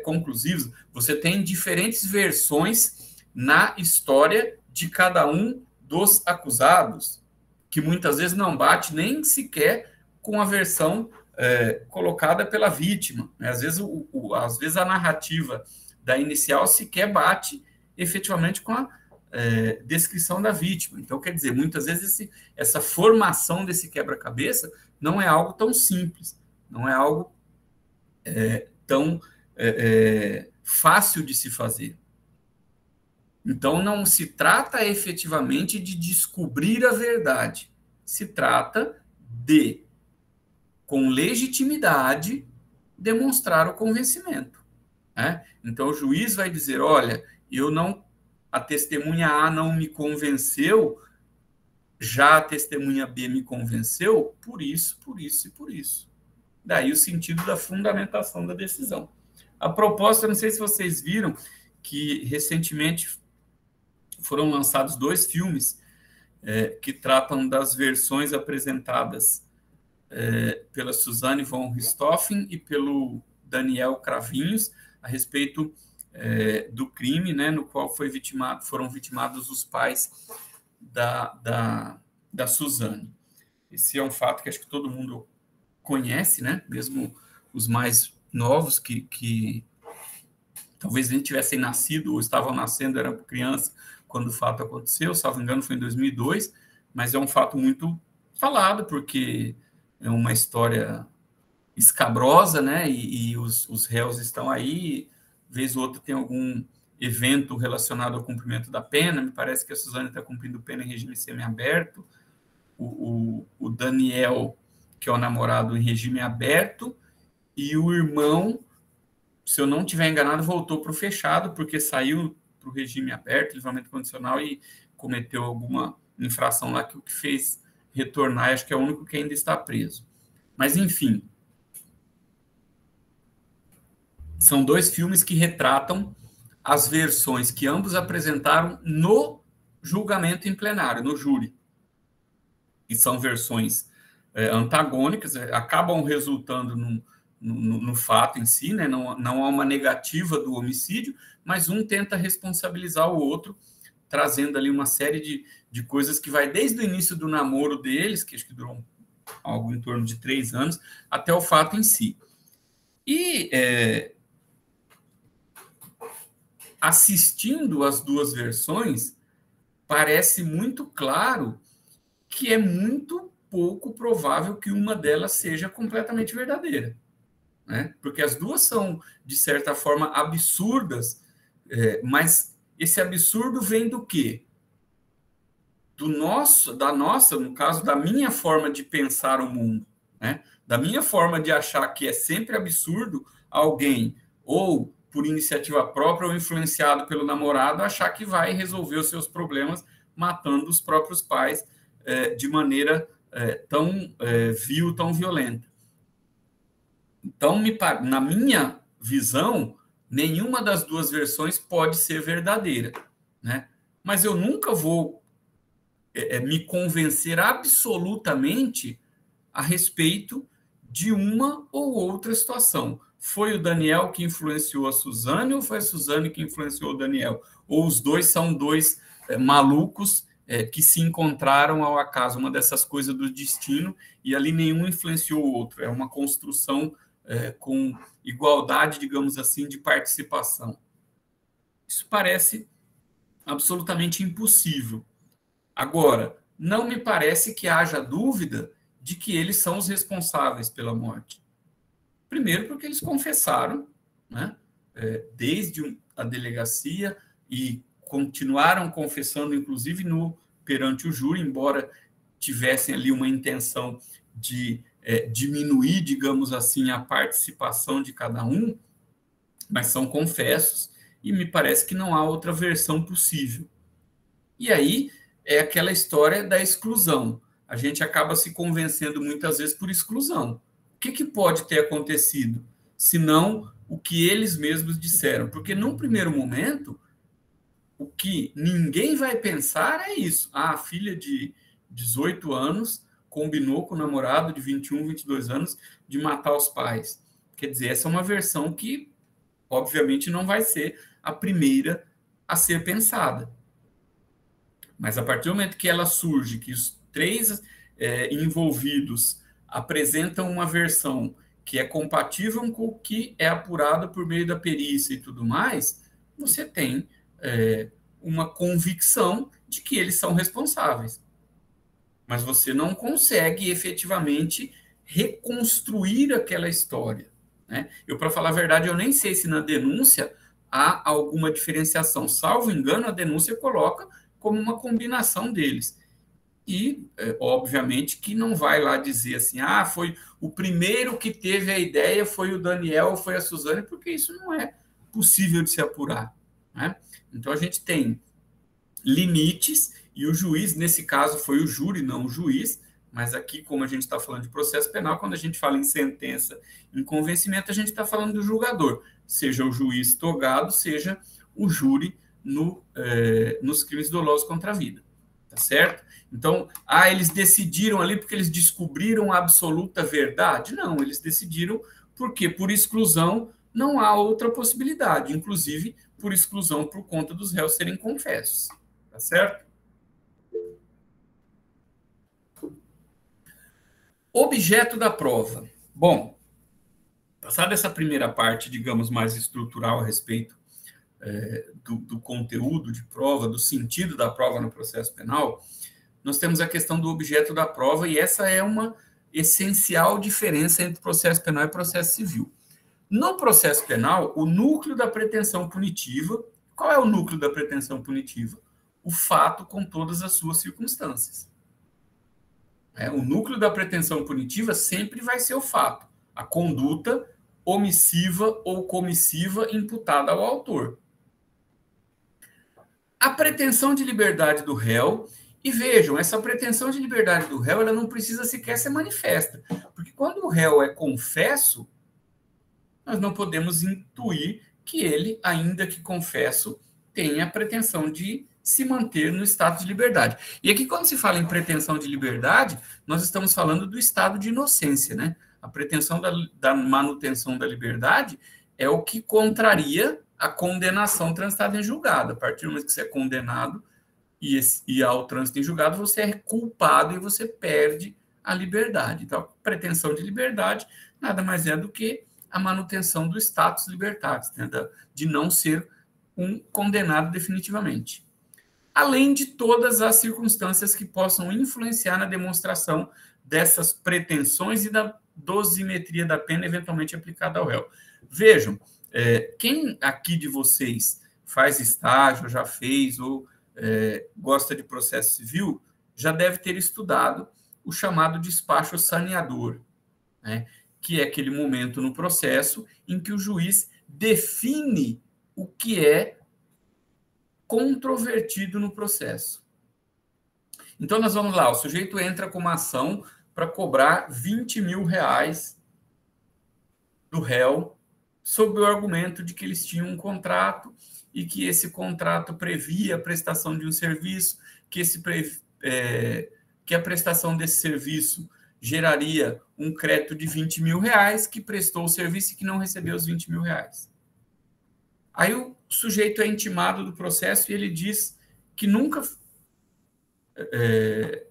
conclusivos. Você tem diferentes versões na história de cada um dos acusados, que muitas vezes não bate nem sequer com a versão colocada pela vítima, né? Às vezes a narrativa da inicial sequer bate efetivamente com a descrição da vítima. Então, quer dizer, muitas vezes essa formação desse quebra-cabeça não é algo tão simples, não é algo tão fácil de se fazer. Então, não se trata efetivamente de descobrir a verdade, se trata de, com legitimidade, demonstrar o convencimento. Né? Então, o juiz vai dizer, olha, a testemunha A não me convenceu, já a testemunha B me convenceu, por isso, por isso e por isso. Daí o sentido da fundamentação da decisão. A proposta, não sei se vocês viram, que recentemente foram lançados 2 filmes que tratam das versões apresentadas pela Suzanne von Richthofen e pelo Daniel Cravinhos a respeito do crime, né, no qual foram vitimados os pais da Suzanne. Esse é um fato que acho que todo mundo conhece, né, mesmo os mais novos que talvez nem tivessem nascido ou estavam nascendo, eram crianças quando o fato aconteceu, salvo engano foi em 2002, mas é um fato muito falado, porque é uma história escabrosa, né, e os réus estão aí, vez ou outra tem algum evento relacionado ao cumprimento da pena, me parece que a Suzane está cumprindo pena em regime semiaberto, o Daniel, que é o namorado, em regime aberto, e o irmão, se eu não estiver enganado, voltou para o fechado, porque saiu para o regime aberto, livramento condicional, e cometeu alguma infração lá que o que fez retornar, acho que é o único que ainda está preso. Mas, enfim, são 2 filmes que retratam as versões que ambos apresentaram no julgamento em plenário, no júri. E são versões antagônicas, acabam resultando no fato em si, né? Não há uma negativa do homicídio, mas um tenta responsabilizar o outro, trazendo ali uma série de coisas que vai desde o início do namoro deles, que acho que durou algo em torno de 3 anos, até o fato em si. E assistindo as 2 versões, parece muito claro que é muito pouco provável que uma delas seja completamente verdadeira, né? Porque as 2 são, de certa forma, absurdas, mas esse absurdo vem do quê? Da nossa, no caso, da minha forma de pensar o mundo, né? Da minha forma de achar que é sempre absurdo alguém, ou por iniciativa própria ou influenciado pelo namorado, achar que vai resolver os seus problemas matando os próprios pais de maneira tão vil, tão violenta. Então, na minha visão, nenhuma das 2 versões pode ser verdadeira, né? Mas eu nunca vou me convencer absolutamente a respeito de uma ou outra situação. Foi o Daniel que influenciou a Suzane ou foi a Suzane que influenciou o Daniel? Ou os 2 são 2 malucos que se encontraram ao acaso, uma dessas coisas do destino, e ali nenhum influenciou o outro. É uma construção com igualdade, digamos assim, de participação. Isso parece absolutamente impossível. Agora, não me parece que haja dúvida de que eles são os responsáveis pela morte. Primeiro, porque eles confessaram, né, desde a delegacia, e continuaram confessando, inclusive, perante o júri, embora tivessem ali uma intenção de diminuir, digamos assim, a participação de cada um, mas são confessos, e me parece que não há outra versão possível. E aí é aquela história da exclusão. A gente acaba se convencendo muitas vezes por exclusão. O que pode ter acontecido, se não o que eles mesmos disseram? Porque, num primeiro momento, o que ninguém vai pensar é isso. A filha de 18 anos combinou com o namorado de 21, 22 anos de matar os pais. Quer dizer, essa é uma versão que, obviamente, não vai ser a primeira a ser pensada. Mas, a partir do momento que ela surge, que os 3 envolvidos apresentam uma versão que é compatível com o que é apurado por meio da perícia e tudo mais, você tem uma convicção de que eles são responsáveis. Mas você não consegue efetivamente reconstruir aquela história, né? Para falar a verdade, eu nem sei se na denúncia há alguma diferenciação. Salvo engano, a denúncia coloca como uma combinação deles. E, obviamente, que não vai lá dizer assim, foi o primeiro que teve a ideia, foi o Daniel, foi a Suzane, porque isso não é possível de se apurar, né? Então, a gente tem limites, e o juiz, nesse caso, foi o júri, não o juiz, mas aqui, como a gente está falando de processo penal, quando a gente fala em sentença, em convencimento, a gente está falando do julgador, seja o juiz togado, seja o júri nos crimes dolosos contra a vida, tá certo? Então, eles decidiram ali porque eles descobriram a absoluta verdade? Não, eles decidiram porque, por exclusão, não há outra possibilidade, inclusive por exclusão por conta dos réus serem confessos, tá certo? Objeto da prova. Bom, passada essa primeira parte, digamos, mais estrutural a respeito do conteúdo de prova, do sentido da prova no processo penal, nós temos a questão do objeto da prova, e essa é uma essencial diferença entre processo penal e processo civil. No processo penal, o núcleo da pretensão punitiva, qual é o núcleo da pretensão punitiva? O fato com todas as suas circunstâncias. O núcleo da pretensão punitiva sempre vai ser o fato, a conduta omissiva ou comissiva imputada ao autor. A pretensão de liberdade do réu, e vejam, essa pretensão de liberdade do réu, ela não precisa sequer ser manifesta, porque quando o réu é confesso, nós não podemos intuir que ele, ainda que confesso, tenha a pretensão de se manter no estado de liberdade. E aqui, quando se fala em pretensão de liberdade, nós estamos falando do estado de inocência, né? A pretensão da manutenção da liberdade é o que contraria a condenação transitada em julgado. A partir do momento que você é condenado e ao trânsito em julgado, você é culpado e você perde a liberdade. Então, a pretensão de liberdade nada mais é do que a manutenção do status libertatis, né? De não ser um condenado definitivamente. Além de todas as circunstâncias que possam influenciar na demonstração dessas pretensões e da dosimetria da pena eventualmente aplicada ao réu. Vejam, quem aqui de vocês faz estágio, já fez, ou gosta de processo civil, já deve ter estudado o chamado despacho saneador, né? Que é aquele momento no processo em que o juiz define o que é controvertido no processo. Então, nós vamos lá, o sujeito entra com uma ação para cobrar 20 mil reais do réu, sob o argumento de que eles tinham um contrato e que esse contrato previa a prestação de um serviço, que a prestação desse serviço geraria um crédito de 20 mil reais, que prestou o serviço e que não recebeu os 20 mil reais. Aí o sujeito é intimado do processo e ele diz que nunca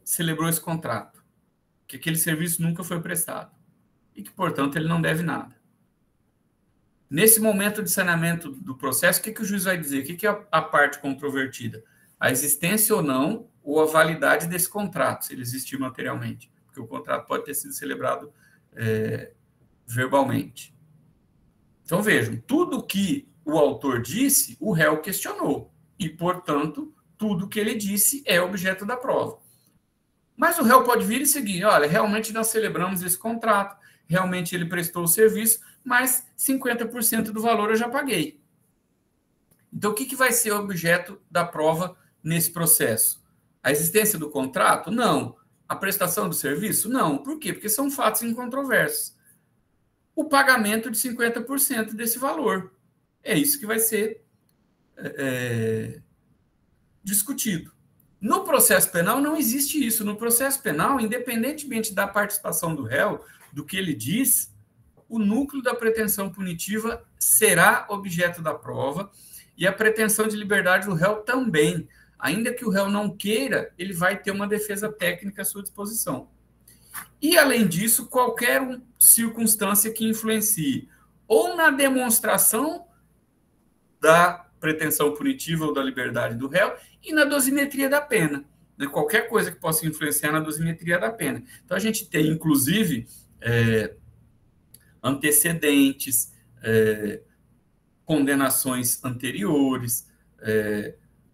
celebrou esse contrato, que aquele serviço nunca foi prestado e que, portanto, ele não deve nada. Nesse momento de saneamento do processo, o que o juiz vai dizer? O que é a parte controvertida? A existência ou não, ou a validade desse contrato, se ele existir materialmente, porque o contrato pode ter sido celebrado verbalmente. Então, vejam, tudo que o autor disse, o réu questionou. E, portanto, tudo que ele disse é objeto da prova. Mas o réu pode vir e seguir. Olha, realmente nós celebramos esse contrato, realmente ele prestou o serviço, mas 50% do valor eu já paguei. Então, o que vai ser objeto da prova nesse processo? A existência do contrato? Não. A prestação do serviço? Não. Por quê? Porque são fatos incontroversos. O pagamento de 50% desse valor. É isso que vai ser discutido. No processo penal não existe isso. No processo penal, independentemente da participação do réu, do que ele diz, o núcleo da pretensão punitiva será objeto da prova e a pretensão de liberdade do réu também. Ainda que o réu não queira, ele vai ter uma defesa técnica à sua disposição. E, além disso, qualquer circunstância que influencie ou na demonstração da pretensão punitiva ou da liberdade do réu e na dosimetria da pena. Né? Qualquer coisa que possa influenciar na dosimetria da pena. Então, a gente tem, inclusive, antecedentes, condenações anteriores,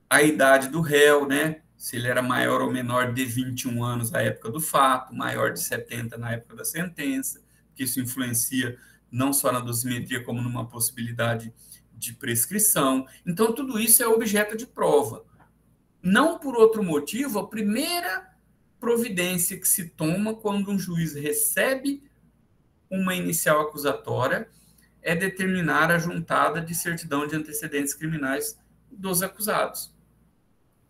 a idade do réu, né? Se ele era maior ou menor de 21 anos na época do fato, maior de 70 na época da sentença, que isso influencia não só na dosimetria, como numa possibilidade de prescrição. Então, tudo isso é objeto de prova. Não por outro motivo, a primeira providência que se toma quando um juiz recebe uma inicial acusatória é determinar a juntada de certidão de antecedentes criminais dos acusados.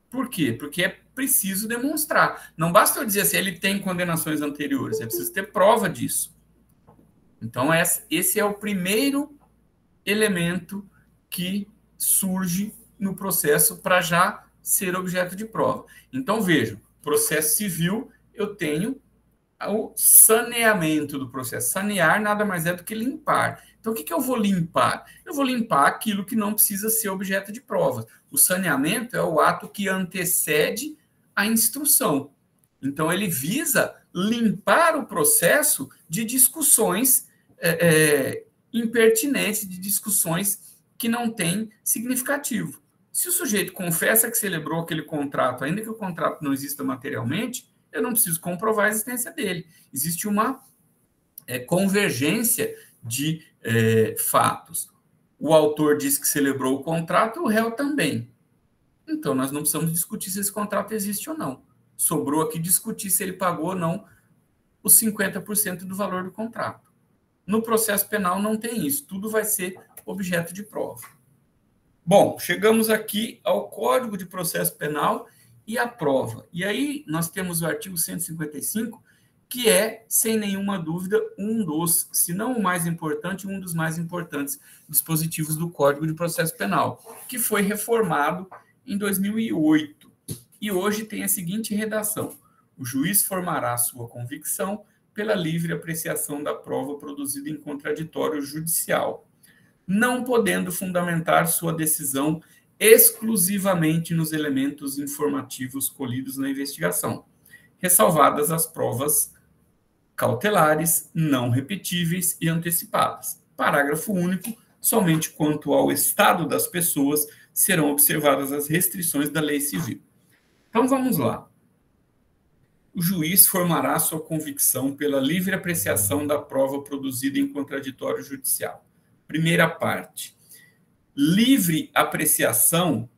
Por quê? Porque é preciso demonstrar. Não basta eu dizer assim, ele tem condenações anteriores, é preciso ter prova disso. Então, esse é o primeiro elemento que surge no processo para já ser objeto de prova. Então, vejam, processo civil, eu tenho o saneamento do processo. Sanear nada mais é do que limpar. Então, o que eu vou limpar? Eu vou limpar aquilo que não precisa ser objeto de prova. O saneamento é o ato que antecede a instrução. Então, ele visa limpar o processo de discussões impertinentes, de discussões que não têm significativo. Se o sujeito confessa que celebrou aquele contrato, ainda que o contrato não exista materialmente, eu não preciso comprovar a existência dele. Existe uma convergência de fatos. O autor diz que celebrou o contrato, o réu também. Então, nós não precisamos discutir se esse contrato existe ou não. Sobrou aqui discutir se ele pagou ou não os 50% do valor do contrato. No processo penal não tem isso. Tudo vai ser objeto de prova. Bom, chegamos aqui ao Código de Processo Penal e a prova. E aí nós temos o artigo 155, que é, sem nenhuma dúvida, um dos, se não o mais importante, um dos mais importantes dispositivos do Código de Processo Penal, que foi reformado em 2008. E hoje tem a seguinte redação: o juiz formará sua convicção pela livre apreciação da prova produzida em contraditório judicial, não podendo fundamentar sua decisão exclusivamente nos elementos informativos colhidos na investigação, ressalvadas as provas cautelares, não repetíveis e antecipadas. Parágrafo único. Somente quanto ao estado das pessoas serão observadas as restrições da lei civil. Então, vamos lá. O juiz formará sua convicção pela livre apreciação da prova produzida em contraditório judicial. Primeira parte. Livre apreciação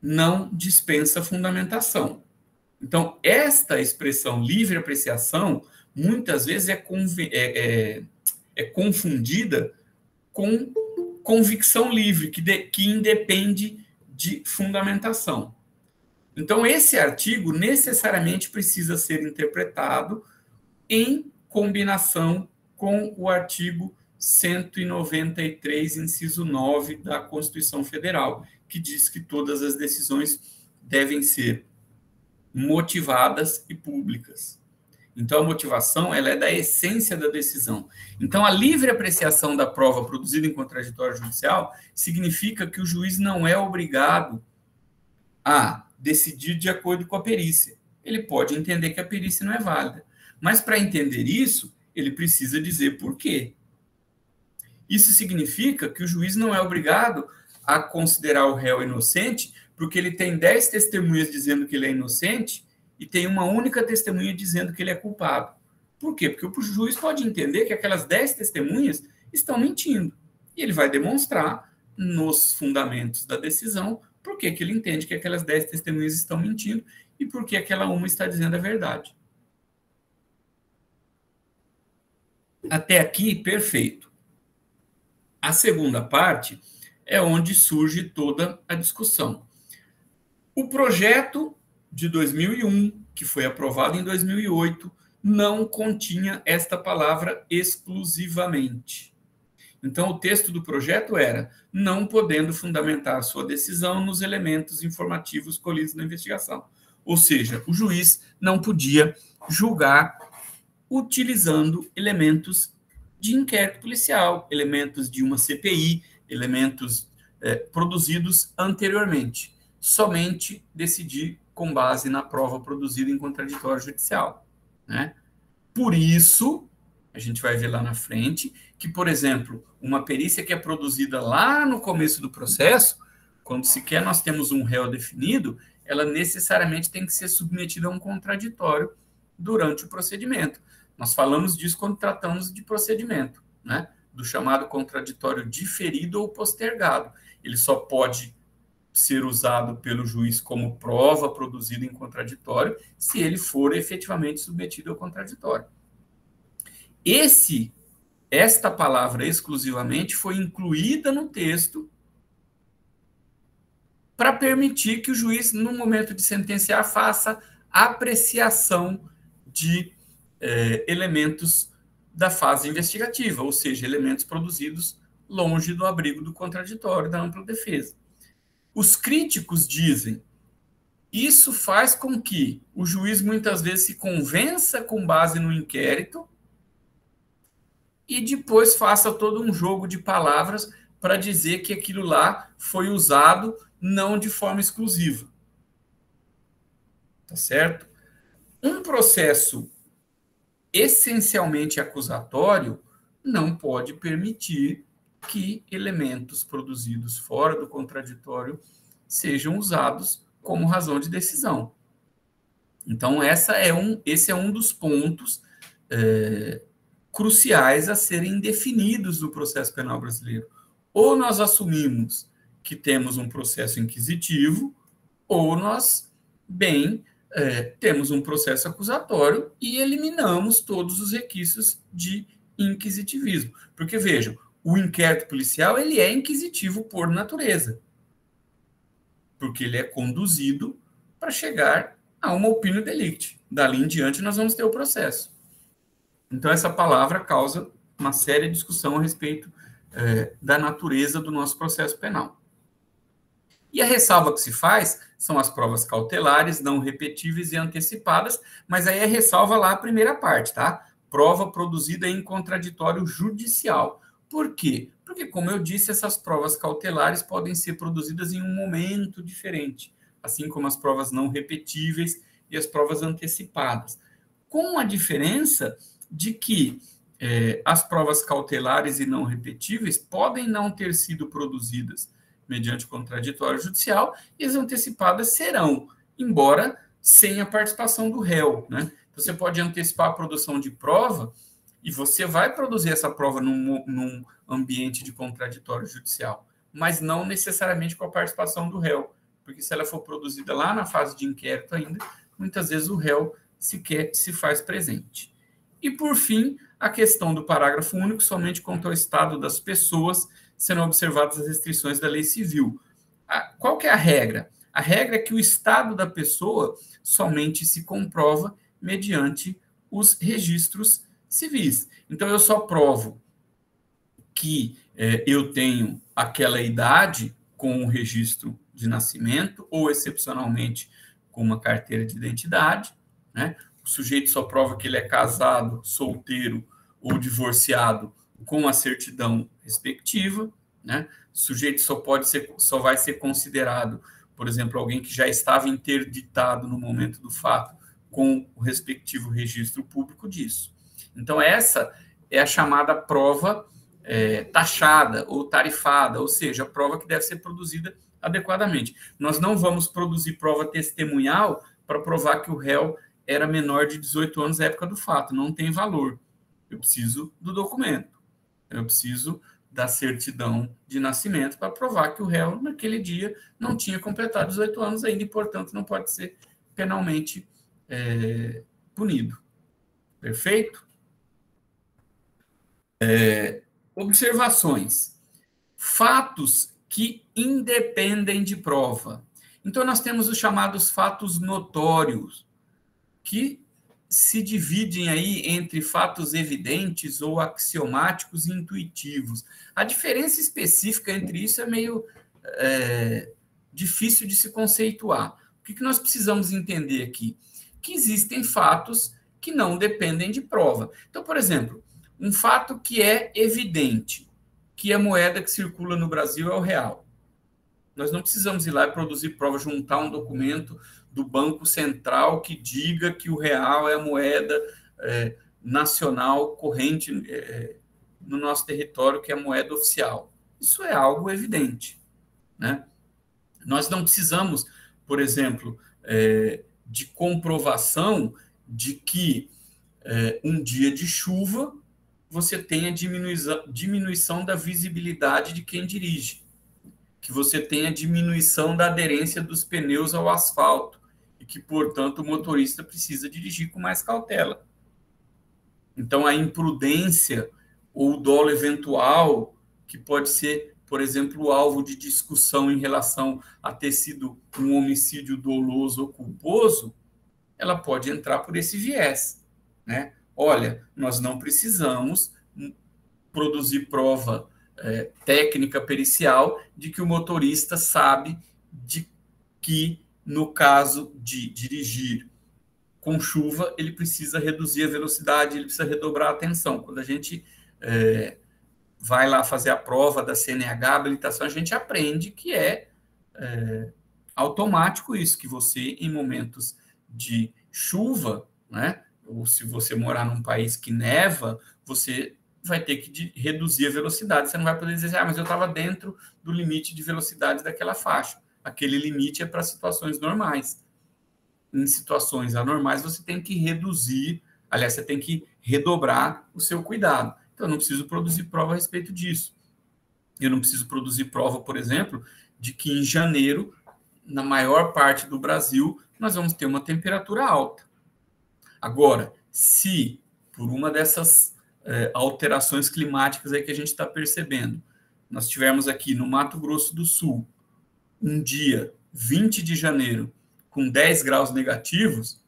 não dispensa fundamentação. Então, esta expressão livre apreciação, muitas vezes é confundida com convicção livre, que independe de fundamentação. Então, esse artigo necessariamente precisa ser interpretado em combinação com o artigo 193, inciso 9 da Constituição Federal, que diz que todas as decisões devem ser motivadas e públicas. Então, a motivação ela é da essência da decisão. Então, a livre apreciação da prova produzida em contraditório judicial significa que o juiz não é obrigado a decidir de acordo com a perícia. Ele pode entender que a perícia não é válida. Mas, para entender isso, ele precisa dizer por quê. Isso significa que o juiz não é obrigado a considerar o réu inocente porque ele tem 10 testemunhas dizendo que ele é inocente e tem uma única testemunha dizendo que ele é culpado. Por quê? Porque o juiz pode entender que aquelas 10 testemunhas estão mentindo. E ele vai demonstrar nos fundamentos da decisão por que ele entende que aquelas 10 testemunhas estão mentindo e por que aquela uma está dizendo a verdade. Até aqui, perfeito. A segunda parte é onde surge toda a discussão. O projeto de 2001, que foi aprovado em 2008, não continha esta palavra exclusivamente. Então, o texto do projeto era: não podendo fundamentar sua decisão nos elementos informativos colhidos na investigação. Ou seja, o juiz não podia julgar utilizando elementos de inquérito policial, elementos de uma CPI, elementos produzidos anteriormente. Somente decidir com base na prova produzida em contraditório judicial, né? Por isso, a gente vai ver lá na frente que, por exemplo, uma perícia que é produzida lá no começo do processo, quando sequer nós temos um réu definido, ela necessariamente tem que ser submetida a um contraditório durante o procedimento. Nós falamos disso quando tratamos de procedimento, né? Do chamado contraditório diferido ou postergado. Ele só pode ser usado pelo juiz como prova produzida em contraditório se ele for efetivamente submetido ao contraditório. Esta palavra exclusivamente foi incluída no texto para permitir que o juiz, no momento de sentenciar, faça apreciação de elementos da fase investigativa, ou seja, elementos produzidos longe do abrigo do contraditório da ampla defesa. Os críticos dizem, isso faz com que o juiz muitas vezes se convença com base no inquérito e depois faça todo um jogo de palavras para dizer que aquilo lá foi usado não de forma exclusiva. Tá certo? Um processo essencialmente acusatório não pode permitir que elementos produzidos fora do contraditório sejam usados como razão de decisão. Então, esse é um dos pontos cruciais a serem definidos no processo penal brasileiro. Ou nós assumimos que temos um processo inquisitivo, ou nós, temos um processo acusatório e eliminamos todos os requisitos de inquisitivismo. Porque, vejam, o inquérito policial ele é inquisitivo por natureza, porque ele é conduzido para chegar a uma opinião delicti. Dali em diante, nós vamos ter o processo. Então, essa palavra causa uma séria discussão a respeito da natureza do nosso processo penal. E a ressalva que se faz são as provas cautelares, não repetíveis e antecipadas, mas aí é ressalva lá a primeira parte, tá? Prova produzida em contraditório judicial. Por quê? Porque, como eu disse, essas provas cautelares podem ser produzidas em um momento diferente, assim como as provas não repetíveis e as provas antecipadas. Com a diferença de que as provas cautelares e não repetíveis podem não ter sido produzidas mediante contraditório judicial, e as antecipadas serão, embora sem a participação do réu, né? Você pode antecipar a produção de prova e você vai produzir essa prova num ambiente de contraditório judicial, mas não necessariamente com a participação do réu, porque se ela for produzida lá na fase de inquérito ainda, muitas vezes o réu sequer se faz presente. E, por fim, a questão do parágrafo único somente quanto ao estado das pessoas serão observadas as restrições da lei civil. Qual que é a regra? A regra é que o estado da pessoa somente se comprova mediante os registros civis. Então, eu só provo que eu tenho aquela idade com o registro de nascimento ou, excepcionalmente, com uma carteira de identidade, né? O sujeito só prova que ele é casado, solteiro ou divorciado com a certidão respectiva, né? O sujeito só vai ser considerado, por exemplo, alguém que já estava interditado no momento do fato com o respectivo registro público disso. Então, essa é a chamada prova taxada ou tarifada, ou seja, a prova que deve ser produzida adequadamente. Nós não vamos produzir prova testemunhal para provar que o réu era menor de 18 anos na época do fato, não tem valor. Eu preciso do documento, eu preciso da certidão de nascimento para provar que o réu, naquele dia, não tinha completado 18 anos ainda e, portanto, não pode ser penalmente punido. Perfeito? Observações. Fatos que independem de prova. Então, nós temos os chamados fatos notórios, que se dividem aí entre fatos evidentes ou axiomáticos e intuitivos. A diferença específica entre isso é meio difícil de se conceituar. O que nós precisamos entender aqui? Que existem fatos que não dependem de prova. Então, por exemplo, um fato que é evidente, que a moeda que circula no Brasil é o real. Nós não precisamos ir lá e produzir prova, juntar um documento do Banco Central que diga que o real é a moeda nacional corrente no nosso território, que é a moeda oficial. Isso é algo evidente, né? Nós não precisamos, por exemplo, de comprovação de que um dia de chuva você tenha diminuição da visibilidade de quem dirige, que você tenha diminuição da aderência dos pneus ao asfalto e que, portanto, o motorista precisa dirigir com mais cautela. Então, a imprudência ou o dolo eventual, que pode ser, por exemplo, o alvo de discussão em relação a ter sido um homicídio doloso ou culposo, ela pode entrar por esse viés, né? Olha, nós não precisamos produzir prova técnica pericial de que o motorista sabe de que, no caso de dirigir com chuva, ele precisa reduzir a velocidade, ele precisa redobrar a atenção. Quando a gente vai lá fazer a prova da CNH, habilitação, a gente aprende que é automático isso, que você, em momentos de chuva, né, ou se você morar num país que neva, você vai ter que reduzir a velocidade. Você não vai poder dizer, mas eu estava dentro do limite de velocidade daquela faixa. Aquele limite é para situações normais. Em situações anormais, você tem que reduzir, aliás, você tem que redobrar o seu cuidado. Então, eu não preciso produzir prova a respeito disso. Eu não preciso produzir prova, por exemplo, de que em janeiro, na maior parte do Brasil, nós vamos ter uma temperatura alta. Agora, se por uma dessas alterações climáticas aí que a gente está percebendo, nós tivermos aqui no Mato Grosso do Sul um dia 20 de janeiro com 10 graus negativos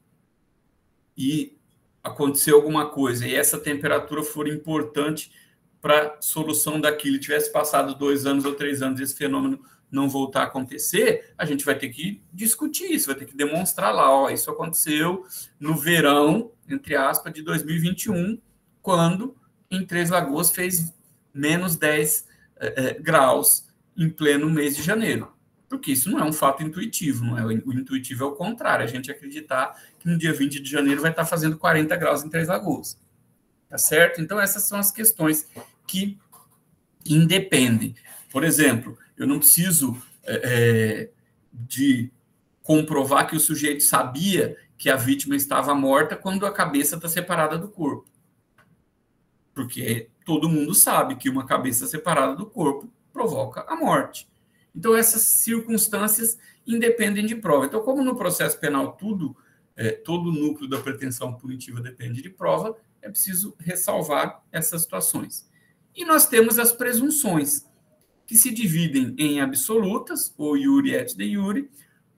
e acontecer alguma coisa e essa temperatura for importante para a solução daquilo, tivesse passado 2 anos ou 3 anos e esse fenômeno não voltar a acontecer, a gente vai ter que discutir isso, vai ter que demonstrar lá, isso aconteceu no verão, entre aspas, de 2021, quando em Três Lagoas fez menos 10 graus em pleno mês de janeiro. Porque isso não é um fato intuitivo, não é? O intuitivo é o contrário, a gente acreditar que no dia 20 de janeiro vai estar fazendo 40 graus em Três Lagoas. Tá certo? Então, essas são as questões que independem. Por exemplo, eu não preciso de comprovar que o sujeito sabia que a vítima estava morta quando a cabeça está separada do corpo. Porque todo mundo sabe que uma cabeça separada do corpo provoca a morte. Então, essas circunstâncias independem de prova. Então, como no processo penal todo o núcleo da pretensão punitiva depende de prova, é preciso ressalvar essas situações. E nós temos as presunções, que se dividem em absolutas, ou iure et de iure,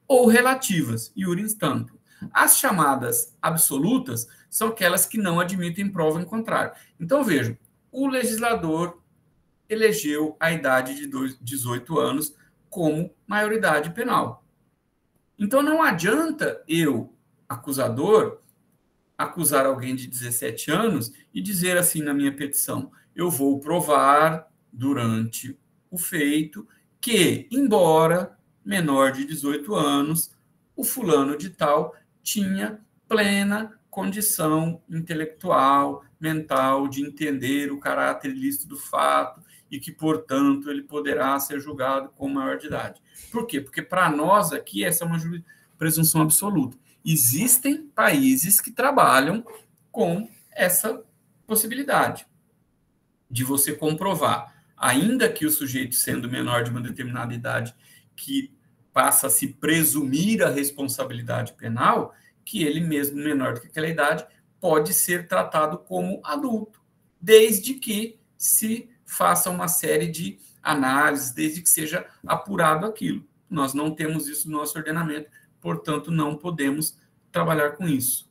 ou relativas, iure instantem. As chamadas absolutas são aquelas que não admitem prova em contrário. Então, vejam, o legislador elegeu a idade de 18 anos como maioridade penal. Então, não adianta eu, acusador, acusar alguém de 17 anos e dizer assim na minha petição, eu vou provar durante o feito que, embora menor de 18 anos, o fulano de tal tinha plena condição intelectual, mental, de entender o caráter ilícito do fato e que, portanto, ele poderá ser julgado com maior de idade. Por quê? Porque, para nós aqui, essa é uma presunção absoluta. Existem países que trabalham com essa possibilidade de você comprovar, ainda que o sujeito, sendo menor de uma determinada idade, que passa a se presumir a responsabilidade penal, que ele mesmo menor do que aquela idade pode ser tratado como adulto, desde que se faça uma série de análises, desde que seja apurado aquilo. Nós não temos isso no nosso ordenamento, portanto, não podemos trabalhar com isso.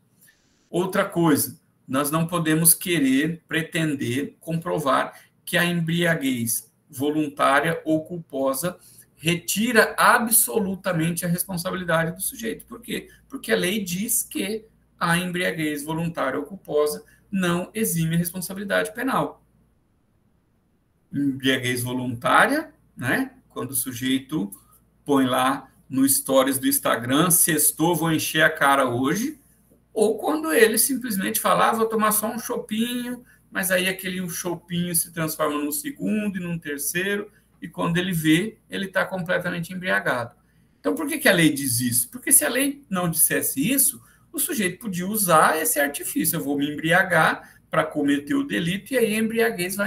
Outra coisa, nós não podemos querer, pretender, comprovar que a embriaguez voluntária ou culposa retira absolutamente a responsabilidade do sujeito. Por quê? Porque a lei diz que a embriaguez voluntária ou culposa não exime a responsabilidade penal. Embriaguez voluntária, né? Quando o sujeito põe lá no stories do Instagram, sextou, vou encher a cara hoje, ou quando ele simplesmente fala, vou tomar só um chopinho, mas aí aquele chopinho se transforma num segundo e num terceiro, e quando ele vê, ele está completamente embriagado. Então, por que a lei diz isso? Porque se a lei não dissesse isso, o sujeito podia usar esse artifício. Eu vou me embriagar para cometer o delito, e aí a embriaguez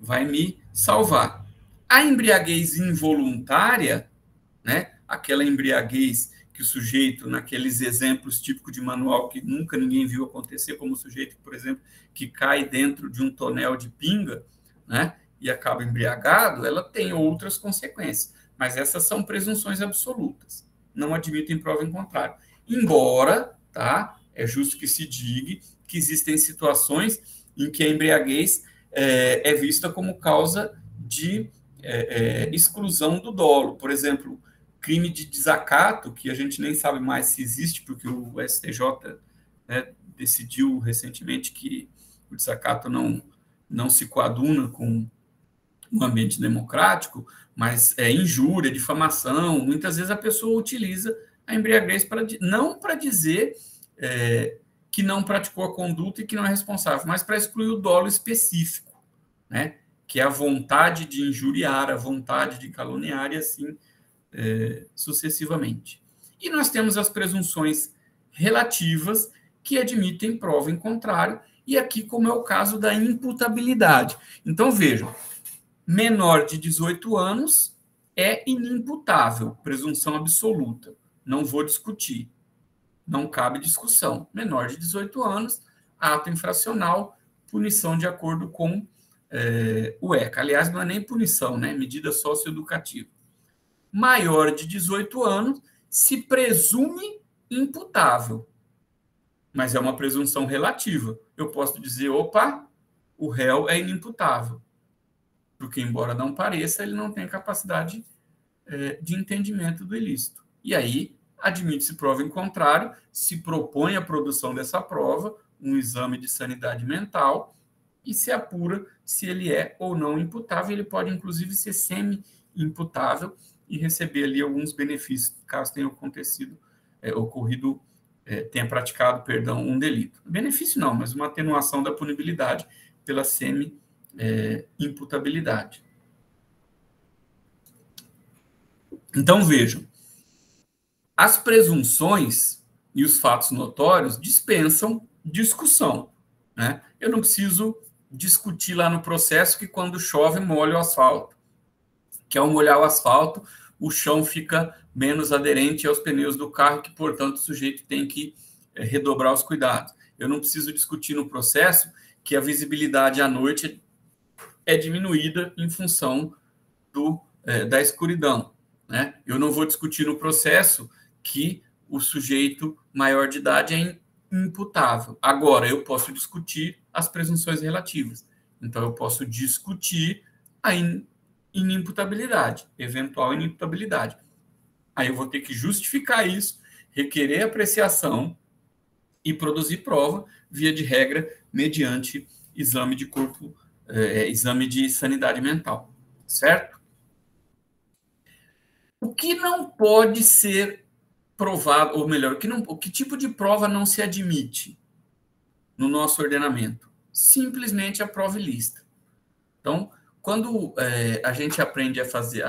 vai me salvar. A embriaguez involuntária, né, aquela embriaguez que o sujeito, naqueles exemplos típicos de manual que nunca ninguém viu acontecer, como o sujeito, por exemplo, que cai dentro de um tonel de pinga, né, e acaba embriagado, ela tem outras consequências. Mas essas são presunções absolutas. Não admitem prova em contrário. Embora, tá, é justo que se diga que existem situações em que a embriaguez é vista como causa de exclusão do dolo. Por exemplo, crime de desacato, que a gente nem sabe mais se existe, porque o STJ, né, decidiu recentemente que o desacato não se coaduna com um ambiente democrático, mas é injúria, difamação. Muitas vezes a pessoa utiliza a embriaguez não para dizer que não praticou a conduta e que não é responsável, mas para excluir o dolo específico, né? Que é a vontade de injuriar, a vontade de caluniar e assim sucessivamente. E nós temos as presunções relativas que admitem prova em contrário, e aqui como é o caso da imputabilidade. Então, vejam, menor de 18 anos é inimputável, presunção absoluta. Não vou discutir. Não cabe discussão. Menor de 18 anos, ato infracional, punição de acordo com o ECA. Aliás, não é nem punição, né? Medida socioeducativa. Maior de 18 anos, se presume imputável. Mas é uma presunção relativa. Eu posso dizer, opa, o réu é inimputável. Porque, embora não pareça, ele não tem capacidade de entendimento do ilícito. E aí, admite-se prova em contrário, se propõe a produção dessa prova, um exame de sanidade mental, e se apura se ele é ou não imputável. Ele pode, inclusive, ser semi-imputável e receber ali alguns benefícios, caso tenha tenha praticado, um delito. Benefício não, mas uma atenuação da punibilidade pela semi-imputabilidade. Então, vejam, as presunções e os fatos notórios dispensam discussão, né? Eu não preciso discutir lá no processo que quando chove molha o asfalto, que ao molhar o asfalto o chão fica menos aderente aos pneus do carro, que, portanto, o sujeito tem que redobrar os cuidados. Eu não preciso discutir no processo que a visibilidade à noite é diminuída em função da escuridão, né? Eu não vou discutir no processo que o sujeito maior de idade é imputável. Agora, eu posso discutir as presunções relativas. Então, eu posso discutir a inimputabilidade, eventual inimputabilidade. Aí eu vou ter que justificar isso, requerer apreciação e produzir prova, via de regra, mediante exame de corpo, exame de sanidade mental, certo? O que não pode ser provado, ou melhor, que tipo de prova não se admite no nosso ordenamento? Simplesmente a prova ilícita. Então, quando a gente aprende a fazer,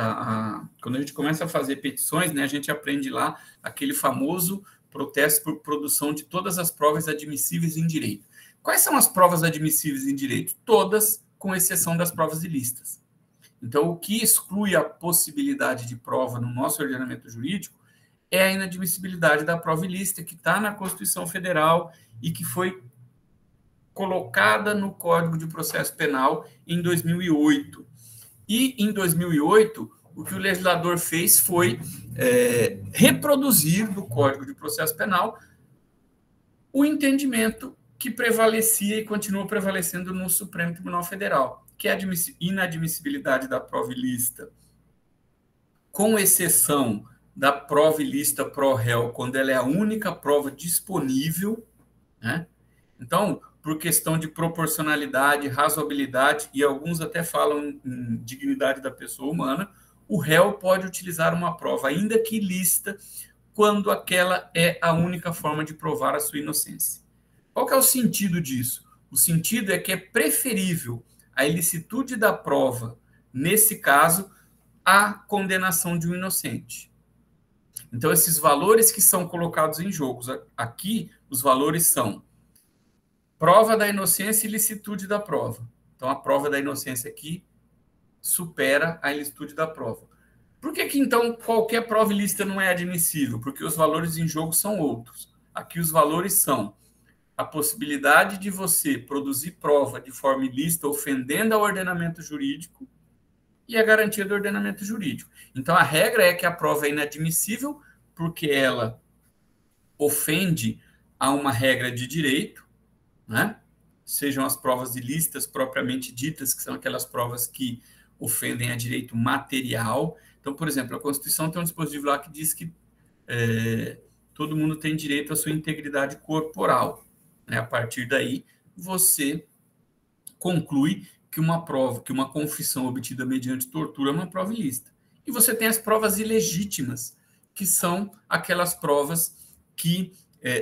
quando a gente começa a fazer petições, né, a gente aprende lá aquele famoso protesto por produção de todas as provas admissíveis em direito. Quais são as provas admissíveis em direito? Todas, com exceção das provas ilícitas. Então, o que exclui a possibilidade de prova no nosso ordenamento jurídico é a inadmissibilidade da prova ilícita, que está na Constituição Federal e que foi colocada no Código de Processo Penal em 2008. E, em 2008, o que o legislador fez foi reproduzir do Código de Processo Penal o entendimento que prevalecia e continua prevalecendo no Supremo Tribunal Federal. que é a inadmissibilidade da prova ilícita, com exceção da prova ilícita pro réu, quando ela é a única prova disponível, né? Então, por questão de proporcionalidade, razoabilidade, e alguns até falam em dignidade da pessoa humana, o réu pode utilizar uma prova, ainda que ilícita, quando aquela é a única forma de provar a sua inocência. Qual que é o sentido disso? O sentido é que é preferível a ilicitude da prova, nesse caso, à condenação de um inocente. Então, esses valores que são colocados em jogo, aqui, os valores são prova da inocência e ilicitude da prova. Então, a prova da inocência aqui supera a ilicitude da prova. Por que, então, qualquer prova ilícita não é admissível? Porque os valores em jogo são outros. Aqui, os valores são a possibilidade de você produzir prova de forma ilícita, ofendendo ao ordenamento jurídico, e a garantia do ordenamento jurídico. Então, a regra é que a prova é inadmissível porque ela ofende a uma regra de direito, né? Sejam as provas ilícitas propriamente ditas, que são aquelas provas que ofendem a direito material. Então, por exemplo, a Constituição tem um dispositivo lá que diz que todo mundo tem direito à sua integridade corporal, né? A partir daí, você conclui que uma prova, que uma confissão obtida mediante tortura é uma prova ilícita. E você tem as provas ilegítimas, que são aquelas provas que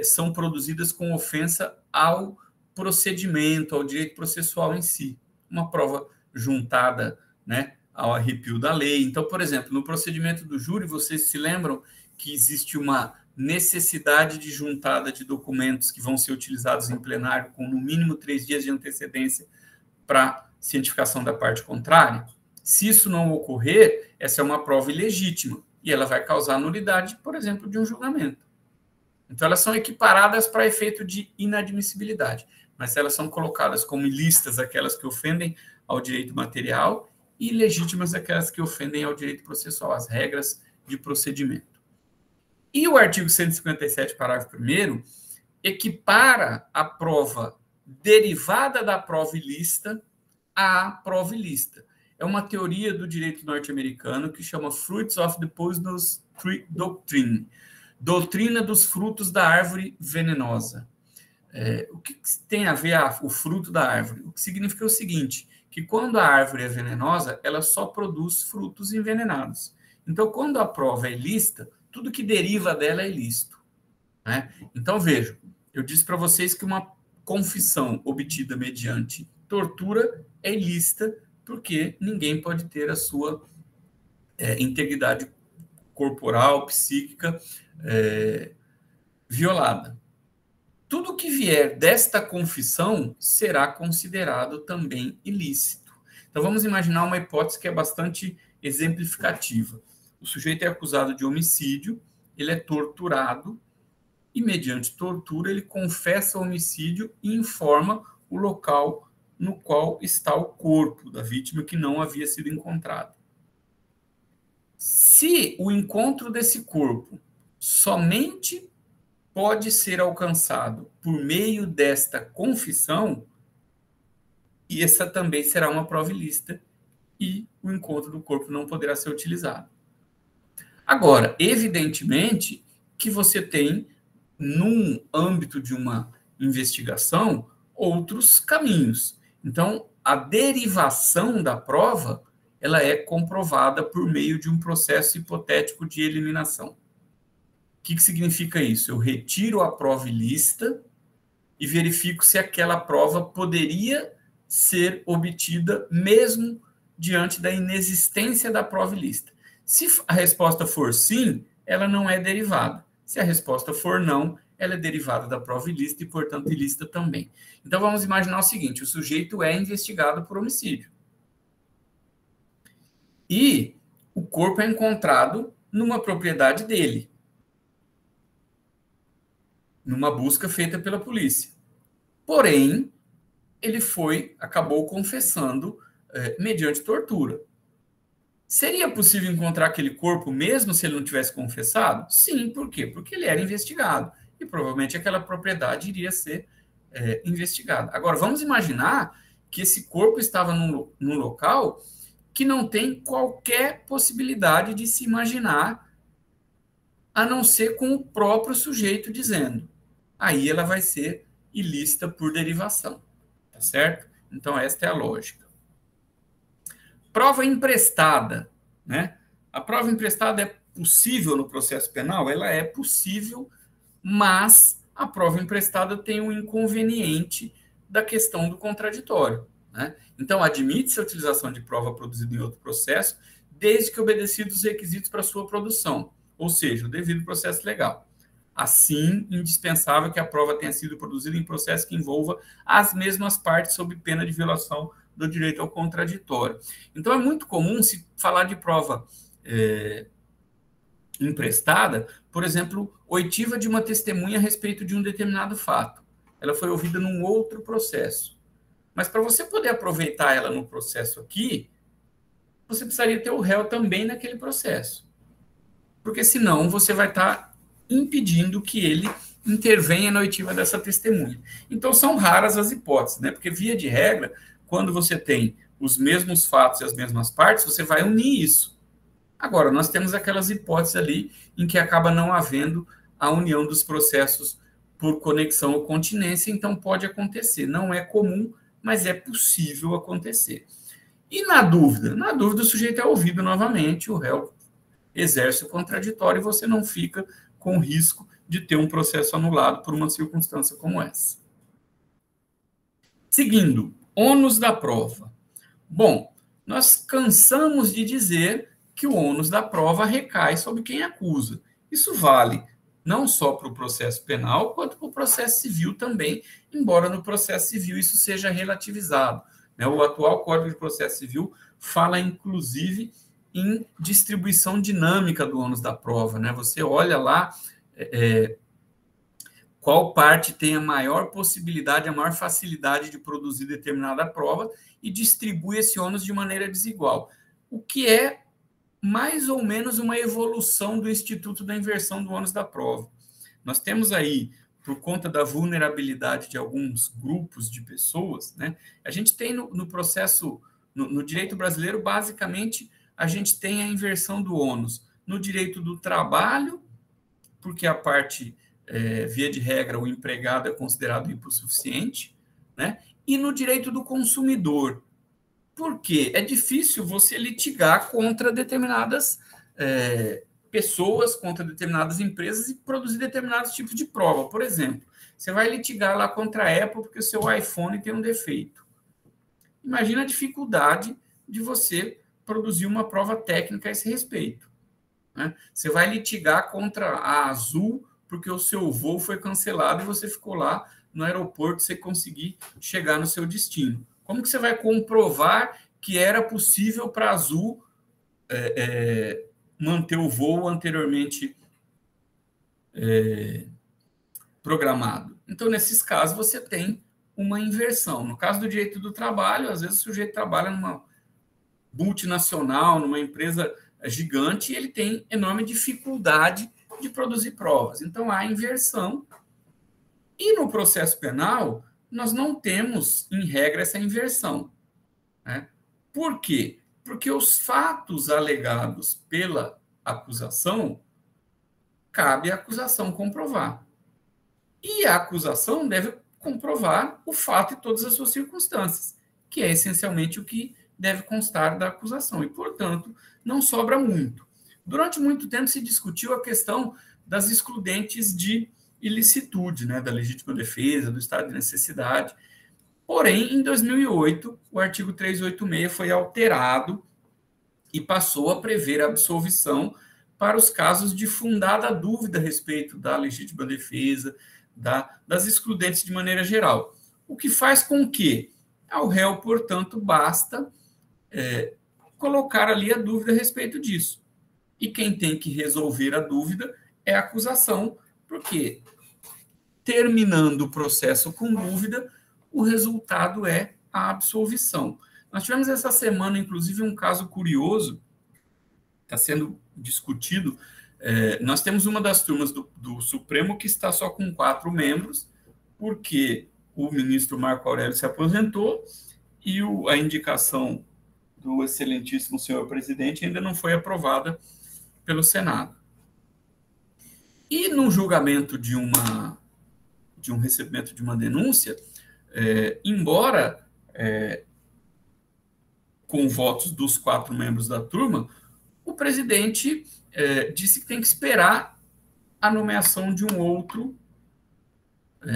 são produzidas com ofensa ao procedimento, ao direito processual em si. Uma prova juntada, né, ao arrepio da lei. Então, por exemplo, no procedimento do júri, vocês se lembram que existe uma necessidade de juntada de documentos que vão ser utilizados em plenário com, no mínimo, 3 dias de antecedência para cientificação da parte contrária? Se isso não ocorrer, essa é uma prova ilegítima e ela vai causar nulidade, por exemplo, de um julgamento. Então, elas são equiparadas para efeito de inadmissibilidade, mas elas são colocadas como ilícitas aquelas que ofendem ao direito material e ilegítimas aquelas que ofendem ao direito processual, as regras de procedimento. E o artigo 157, parágrafo 1º, equipara a prova derivada da prova ilícita à prova ilícita. É uma teoria do direito norte-americano que chama Fruits of the Poisonous Tree Doctrine, doutrina dos frutos da árvore venenosa. O que tem a ver o fruto da árvore? O que significa o seguinte, que quando a árvore é venenosa, ela só produz frutos envenenados. Então, quando a prova é ilícita, tudo que deriva dela é ilícito, né? Então, vejam, eu disse para vocês que uma confissão obtida mediante tortura é ilícita, porque ninguém pode ter a sua integridade corporal, psíquica, violada. Tudo que vier desta confissão será considerado também ilícito. Então, vamos imaginar uma hipótese que é bastante exemplificativa. O sujeito é acusado de homicídio, ele é torturado, e, mediante tortura, ele confessa o homicídio e informa o local no qual está o corpo da vítima, que não havia sido encontrado. Se o encontro desse corpo somente pode ser alcançado por meio desta confissão, e essa também será uma prova ilícita, e o encontro do corpo não poderá ser utilizado. Agora, evidentemente que você tem, num âmbito de uma investigação, outros caminhos. Então, a derivação da prova, ela é comprovada por meio de um processo hipotético de eliminação. O que significa isso? Eu retiro a prova ilícita e verifico se aquela prova poderia ser obtida mesmo diante da inexistência da prova ilícita. Se a resposta for sim, ela não é derivada. Se a resposta for não, ela é derivada da prova ilícita e, portanto, ilícita também. Então, vamos imaginar o seguinte, o sujeito é investigado por homicídio. E o corpo é encontrado numa propriedade dele, numa busca feita pela polícia. Porém, ele acabou confessando mediante tortura. Seria possível encontrar aquele corpo mesmo se ele não tivesse confessado? Sim, por quê? Porque ele era investigado e provavelmente aquela propriedade iria ser investigada. Agora, vamos imaginar que esse corpo estava num local que não tem qualquer possibilidade de se imaginar, a não ser com o próprio sujeito dizendo. Aí ela vai ser ilícita por derivação, tá certo? Então, esta é a lógica. Prova emprestada, né? A prova emprestada é possível no processo penal? Ela é possível, mas a prova emprestada tem um inconveniente da questão do contraditório, né? Então, admite-se a utilização de prova produzida em outro processo, desde que obedecidos os requisitos para sua produção, ou seja, o devido processo legal. Assim, indispensável que a prova tenha sido produzida em processo que envolva as mesmas partes sob pena de violação do direito ao contraditório. Então, é muito comum se falar de prova emprestada, por exemplo, oitiva de uma testemunha a respeito de um determinado fato. Ela foi ouvida num outro processo. Mas para você poder aproveitar ela no processo aqui, você precisaria ter o réu também naquele processo. Porque senão você vai estar impedindo que ele intervenha na oitiva dessa testemunha. Então, são raras as hipóteses, né? Porque, via de regra, quando você tem os mesmos fatos e as mesmas partes, você vai unir isso. Agora, nós temos aquelas hipóteses ali em que acaba não havendo a união dos processos por conexão ou continência, então pode acontecer. Não é comum, mas é possível acontecer. E na dúvida? Na dúvida, o sujeito é ouvido novamente, o réu exerce o contraditório e você não fica com risco de ter um processo anulado por uma circunstância como essa. Seguindo, ônus da prova. Bom, nós cansamos de dizer que o ônus da prova recai sobre quem acusa. Isso vale não só para o processo penal, quanto para o processo civil também, embora no processo civil isso seja relativizado. O atual Código de Processo Civil fala, inclusive, em distribuição dinâmica do ônus da prova. Você olha lá qual parte tem a maior possibilidade, a maior facilidade de produzir determinada prova e distribui esse ônus de maneira desigual. O que é mais ou menos uma evolução do instituto da inversão do ônus da prova. Nós temos aí, por conta da vulnerabilidade de alguns grupos de pessoas, a gente tem no processo, no direito brasileiro, basicamente, a gente tem a inversão do ônus no direito do trabalho, porque a parte, via de regra, o empregado é considerado hipossuficiente, e no direito do consumidor. Por quê? É difícil você litigar contra determinadas pessoas, contra determinadas empresas e produzir determinados tipos de prova. Por exemplo, você vai litigar lá contra a Apple porque o seu iPhone tem um defeito. Imagina a dificuldade de você produzir uma prova técnica a esse respeito. Você vai litigar contra a Azul porque o seu voo foi cancelado e você ficou lá no aeroporto sem conseguir chegar no seu destino. Como que você vai comprovar que era possível para a Azul manter o voo anteriormente programado? Então, nesses casos, você tem uma inversão. No caso do direito do trabalho, às vezes o sujeito trabalha numa multinacional, numa empresa gigante, e ele tem enorme dificuldade de produzir provas. Então, há inversão. E no processo penal, nós não temos, em regra, essa inversão. Por quê? Porque os fatos alegados pela acusação, cabe à acusação comprovar. E a acusação deve comprovar o fato e todas as suas circunstâncias, que é essencialmente o que deve constar da acusação. E, portanto, não sobra muito. Durante muito tempo se discutiu a questão das excludentes de ilicitude, da legítima defesa, do estado de necessidade. Porém, em 2008, o artigo 386 foi alterado e passou a prever a absolvição para os casos de fundada dúvida a respeito da legítima defesa, das excludentes de maneira geral. O que faz com que ao réu, portanto, basta colocar ali a dúvida a respeito disso. E quem tem que resolver a dúvida é a acusação, porque, terminando o processo com dúvida, o resultado é a absolvição. Nós tivemos essa semana, inclusive, um caso curioso, está sendo discutido. Nós temos uma das turmas do Supremo que está só com 4 membros, porque o ministro Marco Aurélio se aposentou, e a indicação do excelentíssimo senhor presidente ainda não foi aprovada pelo Senado. E no julgamento de um recebimento de uma denúncia, embora com votos dos 4 membros da turma, o presidente disse que tem que esperar a nomeação de um outro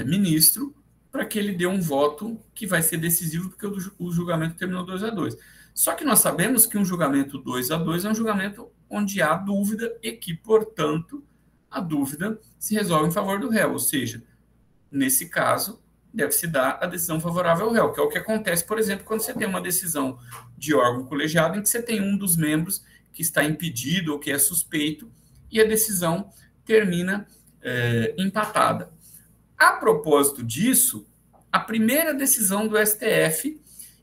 ministro para que ele dê um voto que vai ser decisivo, porque o julgamento terminou 2-2. Só que nós sabemos que um julgamento 2-2 é um julgamento onde há dúvida e que, portanto, a dúvida se resolve em favor do réu, ou seja, nesse caso, deve-se dar a decisão favorável ao réu, que é o que acontece, por exemplo, quando você tem uma decisão de órgão colegiado em que você tem um dos membros que está impedido ou que é suspeito e a decisão termina empatada. A propósito disso, a primeira decisão do STF,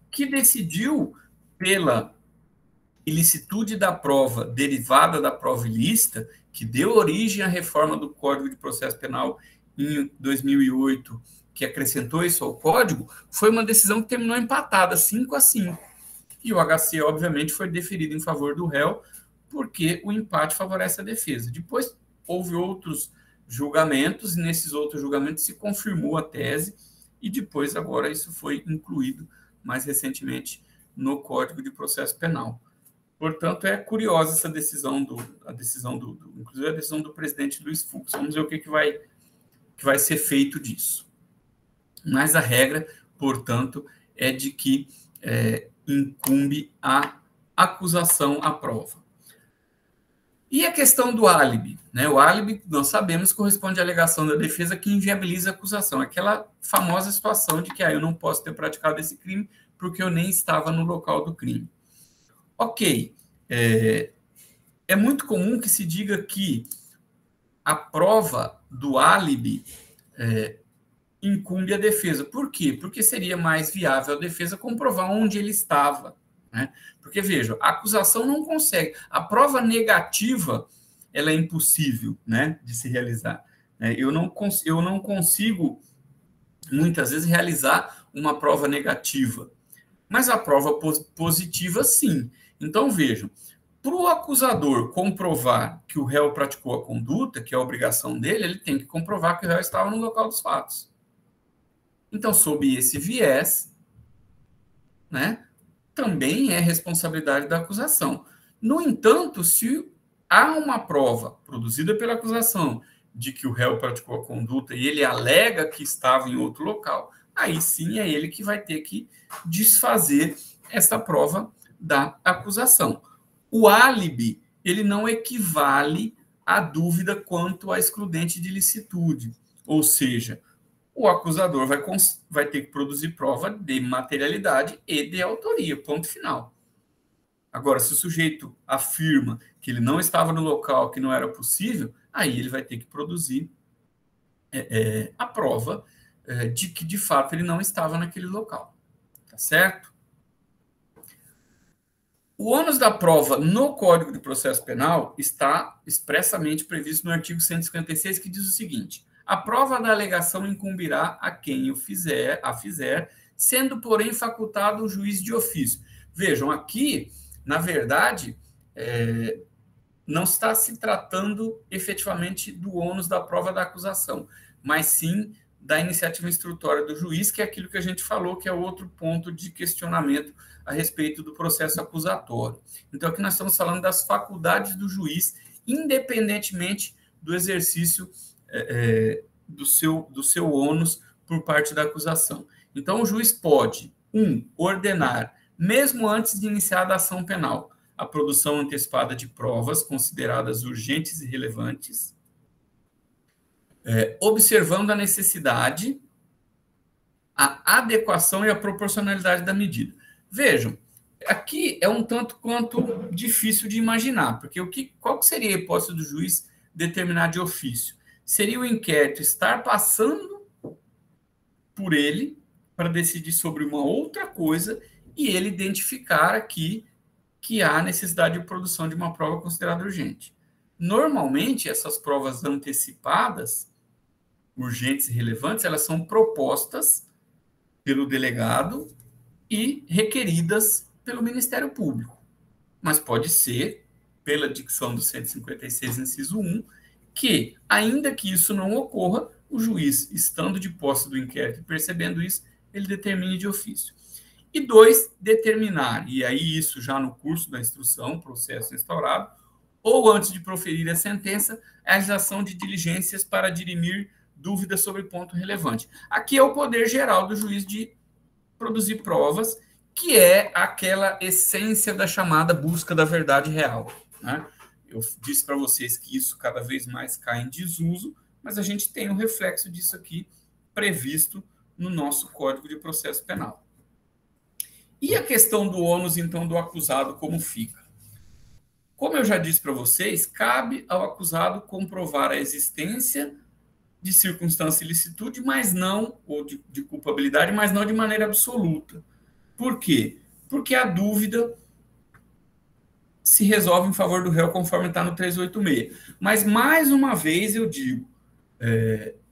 que decidiu pela ilicitude da prova derivada da prova ilícita, que deu origem à reforma do Código de Processo Penal em 2008, que acrescentou isso ao Código, foi uma decisão que terminou empatada, 5-5. E o HC, obviamente, foi deferido em favor do réu, porque o empate favorece a defesa. Depois, houve outros julgamentos, e nesses outros julgamentos se confirmou a tese, e depois, agora, isso foi incluído mais recentemente no Código de Processo Penal. Portanto, é curiosa essa decisão inclusive a decisão do presidente Luiz Fux. Vamos ver o que vai ser feito disso. Mas a regra, portanto, é de que incumbe a acusação à prova. E a questão do álibi, né? O álibi, nós sabemos, corresponde à alegação da defesa que inviabiliza a acusação. Aquela famosa situação de que eu não posso ter praticado esse crime porque eu nem estava no local do crime. Ok, é muito comum que se diga que a prova do álibi incumbe a defesa. Por quê? Porque seria mais viável a defesa comprovar onde ele estava, né? Porque, veja, a acusação não consegue. A prova negativa, ela é impossível, né, de se realizar. Eu não consigo, muitas vezes, realizar uma prova negativa. Mas a prova positiva, sim. Então, vejam, para o acusador comprovar que o réu praticou a conduta, que é a obrigação dele, ele tem que comprovar que o réu estava no local dos fatos. Então, sob esse viés, né, também é responsabilidade da acusação. No entanto, se há uma prova produzida pela acusação de que o réu praticou a conduta e ele alega que estava em outro local, aí sim é ele que vai ter que desfazer essa prova da acusação. O álibi, ele não equivale à dúvida quanto à excludente de licitude, ou seja, o acusador vai ter que produzir prova de materialidade e de autoria, ponto final. Agora, se o sujeito afirma que ele não estava no local, que não era possível, aí ele vai ter que produzir a prova de que, de fato, ele não estava naquele local. Tá certo? O ônus da prova no Código de Processo Penal está expressamente previsto no artigo 156, que diz o seguinte: a prova da alegação incumbirá a quem a fizer, sendo, porém, facultado o juiz de ofício. Vejam, aqui, na verdade, não está se tratando efetivamente do ônus da prova da acusação, mas sim da iniciativa instrutória do juiz, que é aquilo que a gente falou, que é outro ponto de questionamento a respeito do processo acusatório. Então, aqui nós estamos falando das faculdades do juiz, independentemente do exercício do seu ônus por parte da acusação. Então, o juiz pode, ordenar, mesmo antes de iniciar a ação penal, a produção antecipada de provas consideradas urgentes e relevantes, observando a necessidade, a adequação e a proporcionalidade da medida. Vejam, aqui é um tanto quanto difícil de imaginar, porque qual seria a hipótese do juiz determinar de ofício? Seria o inquérito estar passando por ele para decidir sobre uma outra coisa e ele identificar aqui que há necessidade de produção de uma prova considerada urgente. Normalmente, essas provas antecipadas, urgentes e relevantes, elas são propostas pelo delegado e requeridas pelo Ministério Público. Mas pode ser, pela dicção do 156, inciso 1, que, ainda que isso não ocorra, o juiz, estando de posse do inquérito e percebendo isso, ele determine de ofício. E 2, determinar, e aí isso já no curso da instrução, processo instaurado, ou antes de proferir a sentença, a realização de diligências para dirimir dúvidas sobre ponto relevante. Aqui é o poder geral do juiz de produzir provas, que é aquela essência da chamada busca da verdade real, né? Eu disse para vocês que isso cada vez mais cai em desuso, mas a gente tem um reflexo disso aqui previsto no nosso Código de Processo Penal. E a questão do ônus, então, do acusado, como fica? Como eu já disse para vocês, cabe ao acusado comprovar a existência de circunstância e ilicitude, mas não, ou de culpabilidade, mas não de maneira absoluta. Por quê? Porque a dúvida se resolve em favor do réu conforme está no 386. Mas, mais uma vez, eu digo,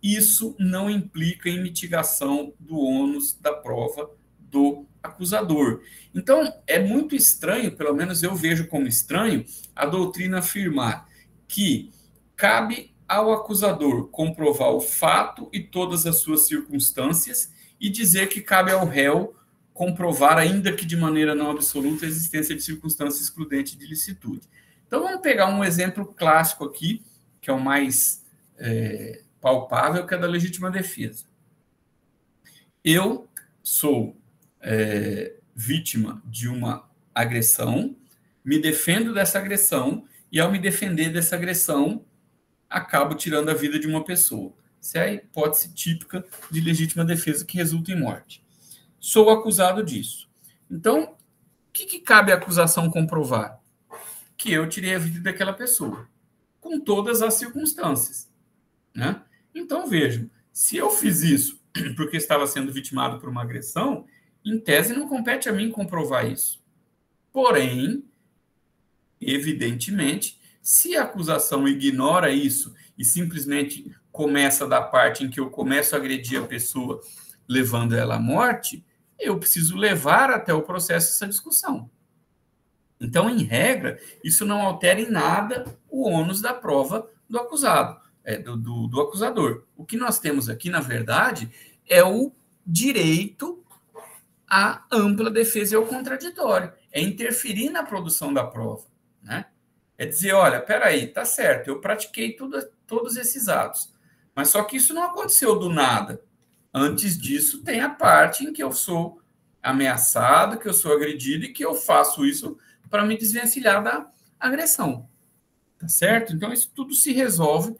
isso não implica em mitigação do ônus da prova do acusador. Então, é muito estranho, pelo menos eu vejo como estranho, a doutrina afirmar que cabe ao acusador comprovar o fato e todas as suas circunstâncias e dizer que cabe ao réu comprovar, ainda que de maneira não absoluta, a existência de circunstância excludente de ilicitude. Então, vamos pegar um exemplo clássico aqui, que é o mais palpável, que é da legítima defesa. Eu sou vítima de uma agressão, me defendo dessa agressão, e ao me defender dessa agressão, acabo tirando a vida de uma pessoa. Essa é a hipótese típica de legítima defesa que resulta em morte. Sou acusado disso. Então, o que cabe à acusação comprovar? Que eu tirei a vida daquela pessoa, com todas as circunstâncias, né? Então, vejam, se eu fiz isso porque estava sendo vitimado por uma agressão, em tese não compete a mim comprovar isso. Porém, evidentemente, se a acusação ignora isso e simplesmente começa da parte em que eu começo a agredir a pessoa, levando ela à morte, eu preciso levar até o processo essa discussão. Então, em regra, isso não altera em nada o ônus da prova do acusado, do acusador. O que nós temos aqui, na verdade, é o direito à ampla defesa e ao contraditório. É interferir na produção da prova, né? É dizer, olha, peraí, tá certo, eu pratiquei todos esses atos, mas só que isso não aconteceu do nada. Antes disso, tem a parte em que eu sou ameaçado, que eu sou agredido e que eu faço isso para me desvencilhar da agressão. Tá certo? Então, isso tudo se resolve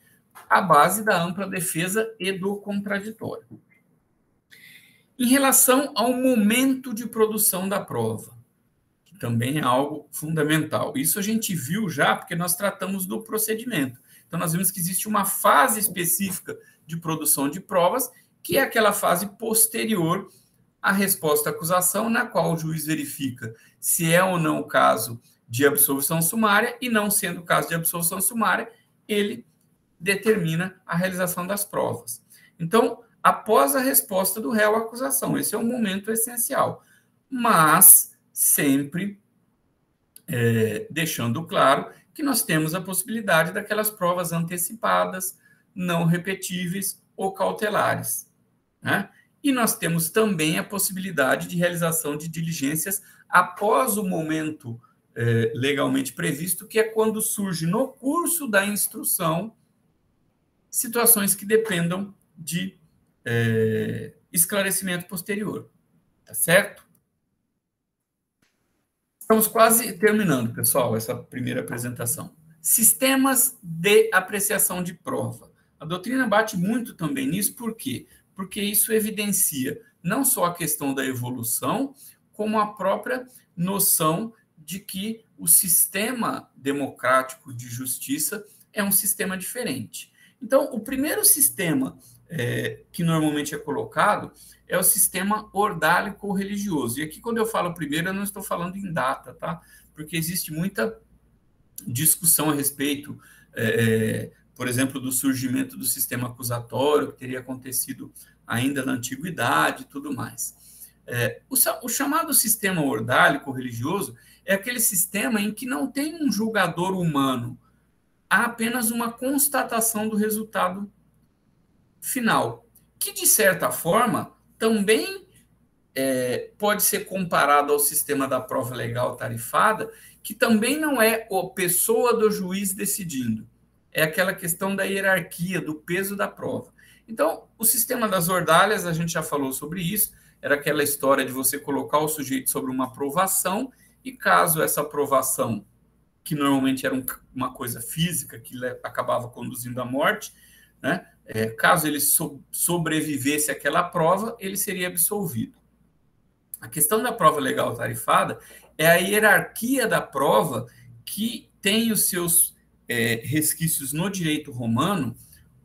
à base da ampla defesa e do contraditório. Em relação ao momento de produção da prova, que também é algo fundamental. Isso a gente viu já porque nós tratamos do procedimento. Então, nós vimos que existe uma fase específica de produção de provas, que é aquela fase posterior à resposta à acusação, na qual o juiz verifica se é ou não o caso de absolvição sumária, e não sendo o caso de absolvição sumária, ele determina a realização das provas. Então, após a resposta do réu à acusação, esse é um momento essencial, mas sempre deixando claro que nós temos a possibilidade daquelas provas antecipadas, não repetíveis ou cautelares, né? E nós temos também a possibilidade de realização de diligências após o momento legalmente previsto, que é quando surge no curso da instrução situações que dependam de esclarecimento posterior. Tá certo? Estamos quase terminando, pessoal, essa primeira apresentação. Sistemas de apreciação de prova. A doutrina bate muito também nisso, por quê? Porque isso evidencia não só a questão da evolução, como a própria noção de que o sistema democrático de justiça é um sistema diferente. Então, o primeiro sistema que normalmente é colocado é o sistema ordálico-religioso. E aqui, quando eu falo primeiro, eu não estou falando em data, tá? Porque existe muita discussão a respeito, por exemplo, do surgimento do sistema acusatório, que teria acontecido ainda na antiguidade e tudo mais. O chamado sistema ordálico religioso é aquele sistema em que não tem um julgador humano, há apenas uma constatação do resultado final, que, de certa forma, também pode ser comparado ao sistema da prova legal tarifada, que também não é a pessoa do juiz decidindo, é aquela questão da hierarquia, do peso da prova. Então, o sistema das ordalhas, a gente já falou sobre isso, era aquela história de você colocar o sujeito sobre uma provação, e caso essa provação, que normalmente era uma coisa física, que acabava conduzindo à morte, né? Caso ele sobrevivesse àquela prova, ele seria absolvido. A questão da prova legal tarifada é a hierarquia da prova que tem os seus resquícios no direito romano,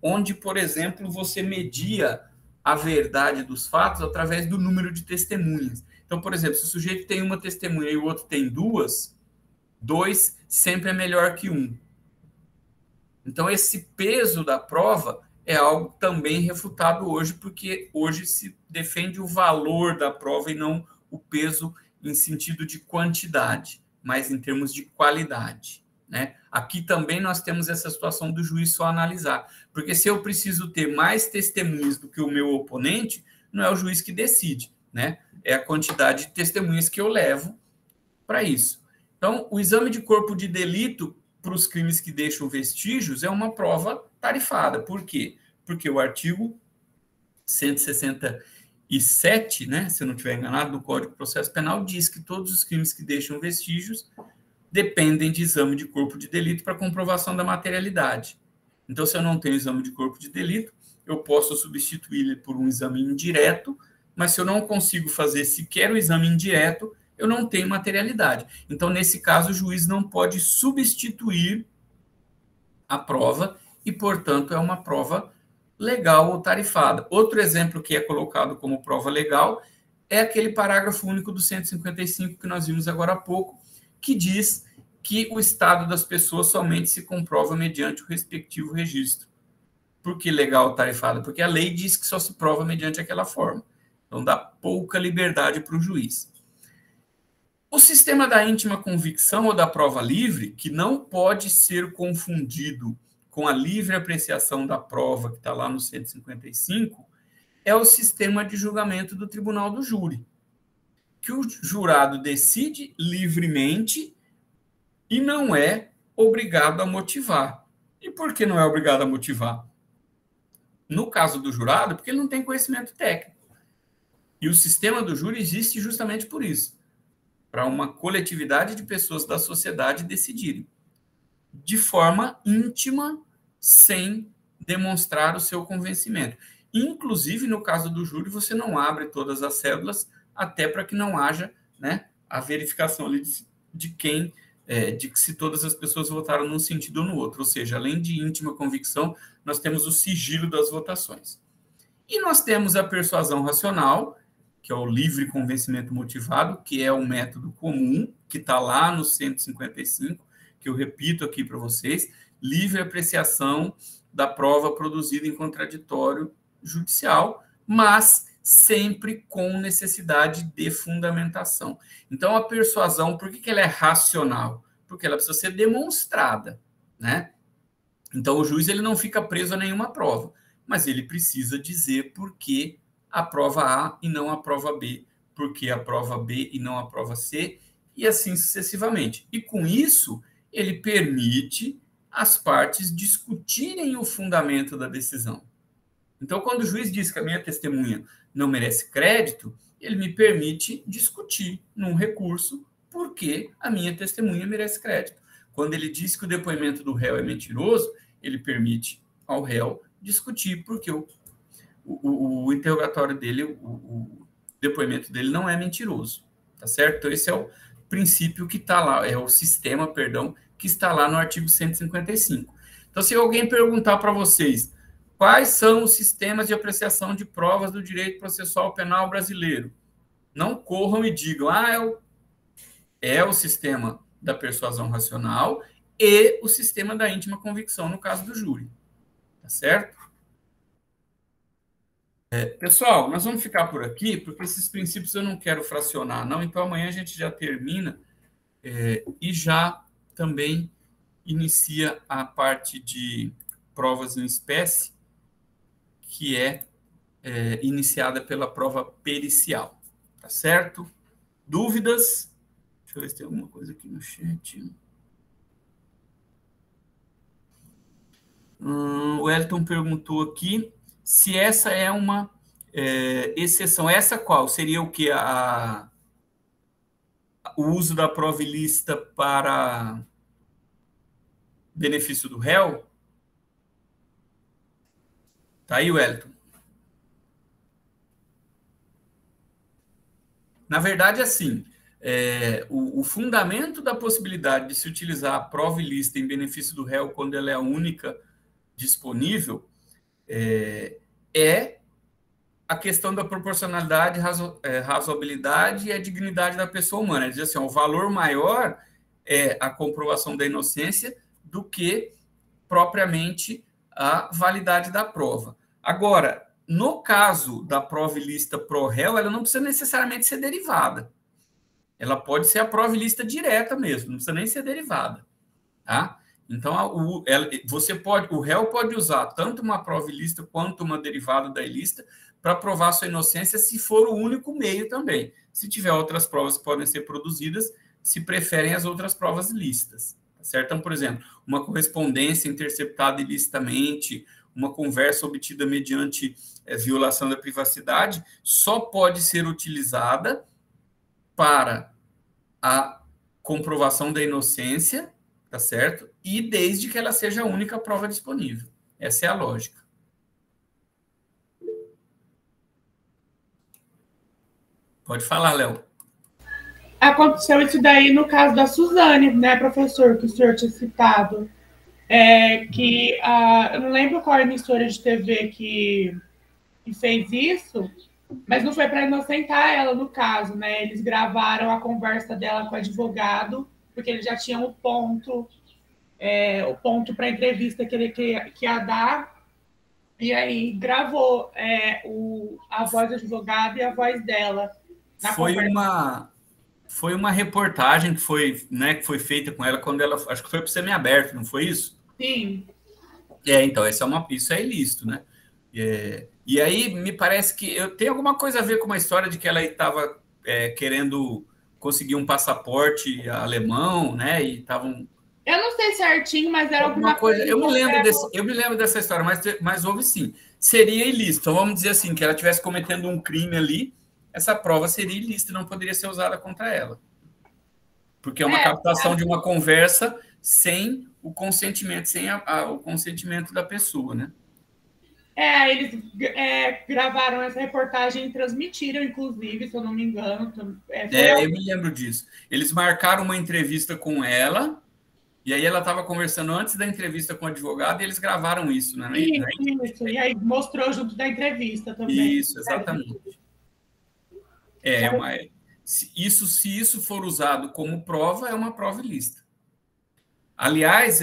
onde, por exemplo, você media a verdade dos fatos através do número de testemunhas. Então, por exemplo, se o sujeito tem uma testemunha e o outro tem duas, 2 sempre é melhor que 1. Então, esse peso da prova é algo também refutado hoje, porque hoje se defende o valor da prova e não o peso em sentido de quantidade, mas em termos de qualidade, né? Aqui também nós temos essa situação do juiz só analisar, porque se eu preciso ter mais testemunhas do que o meu oponente, não é o juiz que decide, né? É a quantidade de testemunhas que eu levo para isso. Então, o exame de corpo de delito para os crimes que deixam vestígios é uma prova tarifada. Por quê? Porque o artigo 167, né, se eu não estiver enganado, do Código de Processo Penal, diz que todos os crimes que deixam vestígios dependem de exame de corpo de delito para comprovação da materialidade. Então, se eu não tenho exame de corpo de delito, eu posso substituir ele por um exame indireto, mas se eu não consigo fazer sequer o exame indireto, eu não tenho materialidade. Então, nesse caso, o juiz não pode substituir a prova e, portanto, é uma prova legal ou tarifada. Outro exemplo que é colocado como prova legal é aquele parágrafo único do 155 que nós vimos agora há pouco, que diz que o estado das pessoas somente se comprova mediante o respectivo registro. Por que legal ou tarifada? Porque a lei diz que só se prova mediante aquela forma. Então, dá pouca liberdade para o juiz. O sistema da íntima convicção ou da prova livre, que não pode ser confundido com a livre apreciação da prova, que está lá no 155, é o sistema de julgamento do tribunal do júri, que o jurado decide livremente e não é obrigado a motivar. E por que não é obrigado a motivar? No caso do jurado, porque ele não tem conhecimento técnico. E o sistema do júri existe justamente por isso, para uma coletividade de pessoas da sociedade decidirem de forma íntima, sem demonstrar o seu convencimento. Inclusive, no caso do júri, você não abre todas as cédulas, até para que não haja, né, a verificação ali de quem, de que se todas as pessoas votaram num sentido ou no outro. Ou seja, além de íntima convicção, nós temos o sigilo das votações. E nós temos a persuasão racional, que é o livre convencimento motivado, que é o método comum, que está lá no 155, que eu repito aqui para vocês, livre apreciação da prova produzida em contraditório judicial, mas sempre com necessidade de fundamentação. Então, a persuasão, por que ela é racional? Porque ela precisa ser demonstrada, né? Então, o juiz ele não fica preso a nenhuma prova, mas ele precisa dizer por que a prova A e não a prova B, por que a prova B e não a prova C, e assim sucessivamente. E com isso, ele permite as partes discutirem o fundamento da decisão. Então, quando o juiz diz que a minha testemunha não merece crédito, ele me permite discutir num recurso por que a minha testemunha merece crédito. Quando ele diz que o depoimento do réu é mentiroso, ele permite ao réu discutir por que o interrogatório dele, o depoimento dele não é mentiroso, tá certo? Então, esse é o princípio que está lá, é o sistema, perdão, que está lá no artigo 155. Então, se alguém perguntar para vocês quais são os sistemas de apreciação de provas do direito processual penal brasileiro, não corram e digam, é o sistema da persuasão racional e o sistema da íntima convicção, no caso do júri, tá certo? Pessoal, nós vamos ficar por aqui, porque esses princípios eu não quero fracionar, não. Então, amanhã a gente já termina e já também inicia a parte de provas em espécie, que é iniciada pela prova pericial. Tá certo? Dúvidas? Deixa eu ver se tem alguma coisa aqui no chat. O Elton perguntou aqui se essa é uma exceção. Essa qual? Seria o que? O uso da prova ilícita para benefício do réu? Tá aí, Wellington. Na verdade, assim, o fundamento da possibilidade de se utilizar a prova ilícita em benefício do réu quando ela é a única disponível é a questão da proporcionalidade, razoabilidade e a dignidade da pessoa humana. Ele diz assim, o valor maior é a comprovação da inocência do que propriamente a validade da prova. Agora, no caso da prova ilícita pro réu, ela não precisa necessariamente ser derivada. Ela pode ser a prova ilícita direta mesmo, não precisa nem ser derivada. Tá? Então, o réu pode usar tanto uma prova ilícita quanto uma derivada da ilícita para provar sua inocência, se for o único meio também. Se tiver outras provas que podem ser produzidas, se preferem as outras provas ilícitas. Tá certo? Então, por exemplo, uma correspondência interceptada ilicitamente, uma conversa obtida mediante violação da privacidade, só pode ser utilizada para a comprovação da inocência, tá certo? E desde que ela seja a única prova disponível. Essa é a lógica. Pode falar, Léo. Aconteceu isso daí no caso da Suzane, né, professor, que o senhor tinha citado. Eu não lembro qual emissora de TV que fez isso, mas não foi para inocentar ela no caso, né? Eles gravaram a conversa dela com o advogado, porque eles já tinham o ponto para a entrevista que ele ia dar, e aí gravou a voz do advogado e a voz dela na conversa. Foi uma reportagem que foi feita com ela quando ela, acho que foi para o semiaberto, não foi isso? Sim. Então, isso é ilícito, né? E aí me parece que tem alguma coisa a ver com uma história de que ela estava querendo conseguir um passaporte alemão, né? E estavam. Eu não sei certinho, mas era alguma coisa. Eu me lembro dessa história, mas houve sim. Seria ilícito. Então, vamos dizer assim, que ela estivesse cometendo um crime ali, essa prova seria ilícita, não poderia ser usada contra ela. Porque é uma captação de uma conversa sem o consentimento, o consentimento da pessoa, né? Eles gravaram essa reportagem e transmitiram, inclusive, se eu não me engano. Eu me lembro disso. Eles marcaram uma entrevista com ela, e aí ela estava conversando antes da entrevista com o advogado, e eles gravaram isso, né? Isso, e aí mostrou junto da entrevista também. Isso, exatamente. Se isso for usado como prova, é uma prova ilícita. Aliás,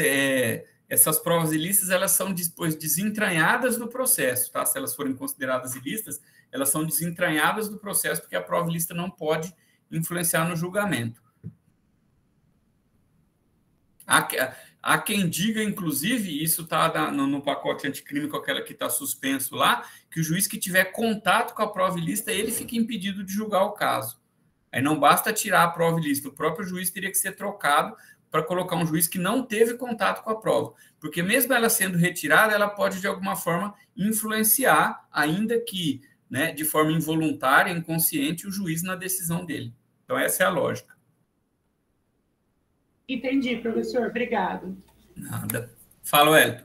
essas provas ilícitas, elas são depois desentranhadas do processo, tá? Se elas forem consideradas ilícitas, elas são desentranhadas do processo, porque a prova ilícita não pode influenciar no julgamento. Há quem diga, inclusive, isso está no pacote anticrime, com aquela que está suspenso lá, que o juiz que tiver contato com a prova ilícita, ele fica impedido de julgar o caso. Aí não basta tirar a prova ilícita, o próprio juiz teria que ser trocado para colocar um juiz que não teve contato com a prova. Porque mesmo ela sendo retirada, ela pode, de alguma forma, influenciar, ainda que de forma involuntária, inconsciente, o juiz na decisão dele. Então, essa é a lógica. Entendi, professor. Obrigado. Nada. Fala, Elton.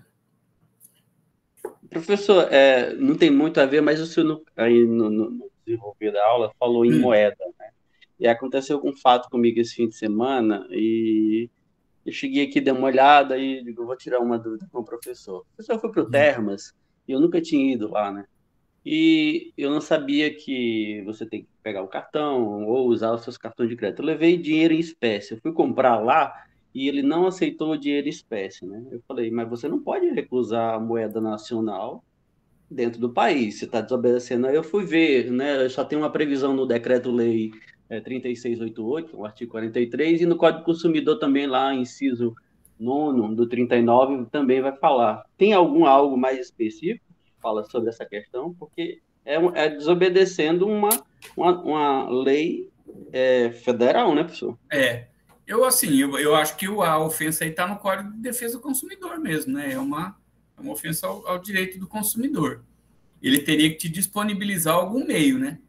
Professor, não tem muito a ver, mas o senhor, aí no desenvolver da aula, falou em moeda, né? E aconteceu um fato comigo esse fim de semana, e eu cheguei aqui, dei uma olhada, e digo, vou tirar uma dúvida com o professor. O professor foi para o Termas, e eu nunca tinha ido lá, né? E eu não sabia que você tem que pegar o cartão ou usar os seus cartões de crédito. Eu levei dinheiro em espécie. Eu fui comprar lá e ele não aceitou o dinheiro em espécie, né? Eu falei, mas você não pode recusar a moeda nacional dentro do país. Se está desobedecendo, aí eu fui ver, né? Só tem uma previsão no Decreto-Lei 3688, o artigo 43, e no Código do Consumidor também, lá, inciso 9 do 39, também vai falar. Tem algo mais específico que fala sobre essa questão? Porque é desobedecendo uma lei federal, né, professor? Eu acho que a ofensa aí está no Código de Defesa do Consumidor mesmo, né? É uma ofensa ao direito do consumidor. Ele teria que te disponibilizar algum meio, né?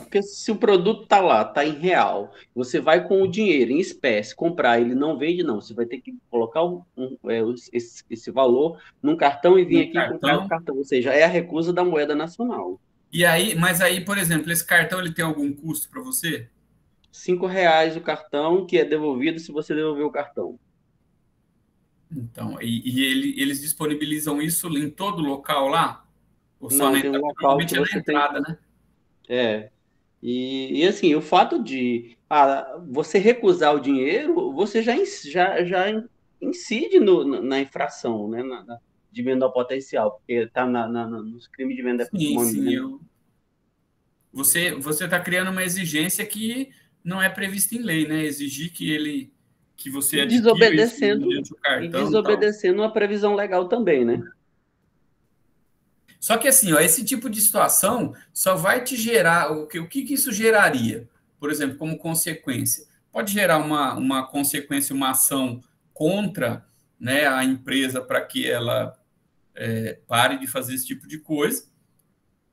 Porque se o produto está lá, está em real, você vai com o dinheiro em espécie comprar, ele não vende, não. Você vai ter que colocar esse valor num cartão e vir Um aqui comprar no cartão. cartão. Ou seja, é a recusa da moeda nacional. Mas aí, por exemplo, esse cartão ele tem algum custo para você? R$ 5 o cartão, que é devolvido se você devolver o cartão. Então, eles disponibilizam isso em todo local lá? Ou só Não, na tem um entrada? local que Normalmente é na você tem. entrada, né? É. E assim, o fato de você recusar o dinheiro, você já incide na infração, né? De menor potencial, porque está nos crimes de venda. Sim, sim. Você está criando uma exigência que não é prevista em lei, né? Exigir que você E adquira isso desobedecendo, mediante o cartão e tal. desobedecendo uma previsão legal também, né? Só que assim, ó, esse tipo de situação só vai te gerar o que isso geraria? Por exemplo, como consequência, pode gerar uma consequência, uma ação contra, né, a empresa para que ela pare de fazer esse tipo de coisa.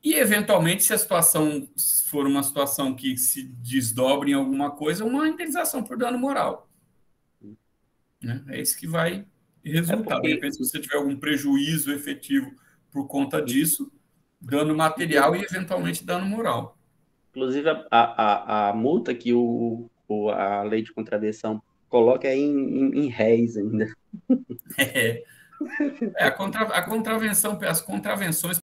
E, eventualmente, se a situação for uma situação que se desdobre em alguma coisa, uma indenização por dano moral. Né? É isso que vai É resultar. De porque, repente, se você tiver algum prejuízo efetivo por conta disso, dano material e, eventualmente, dano moral. inclusive, a multa que a lei de contravenção coloca é em réis ainda. A contravenção, as contravenções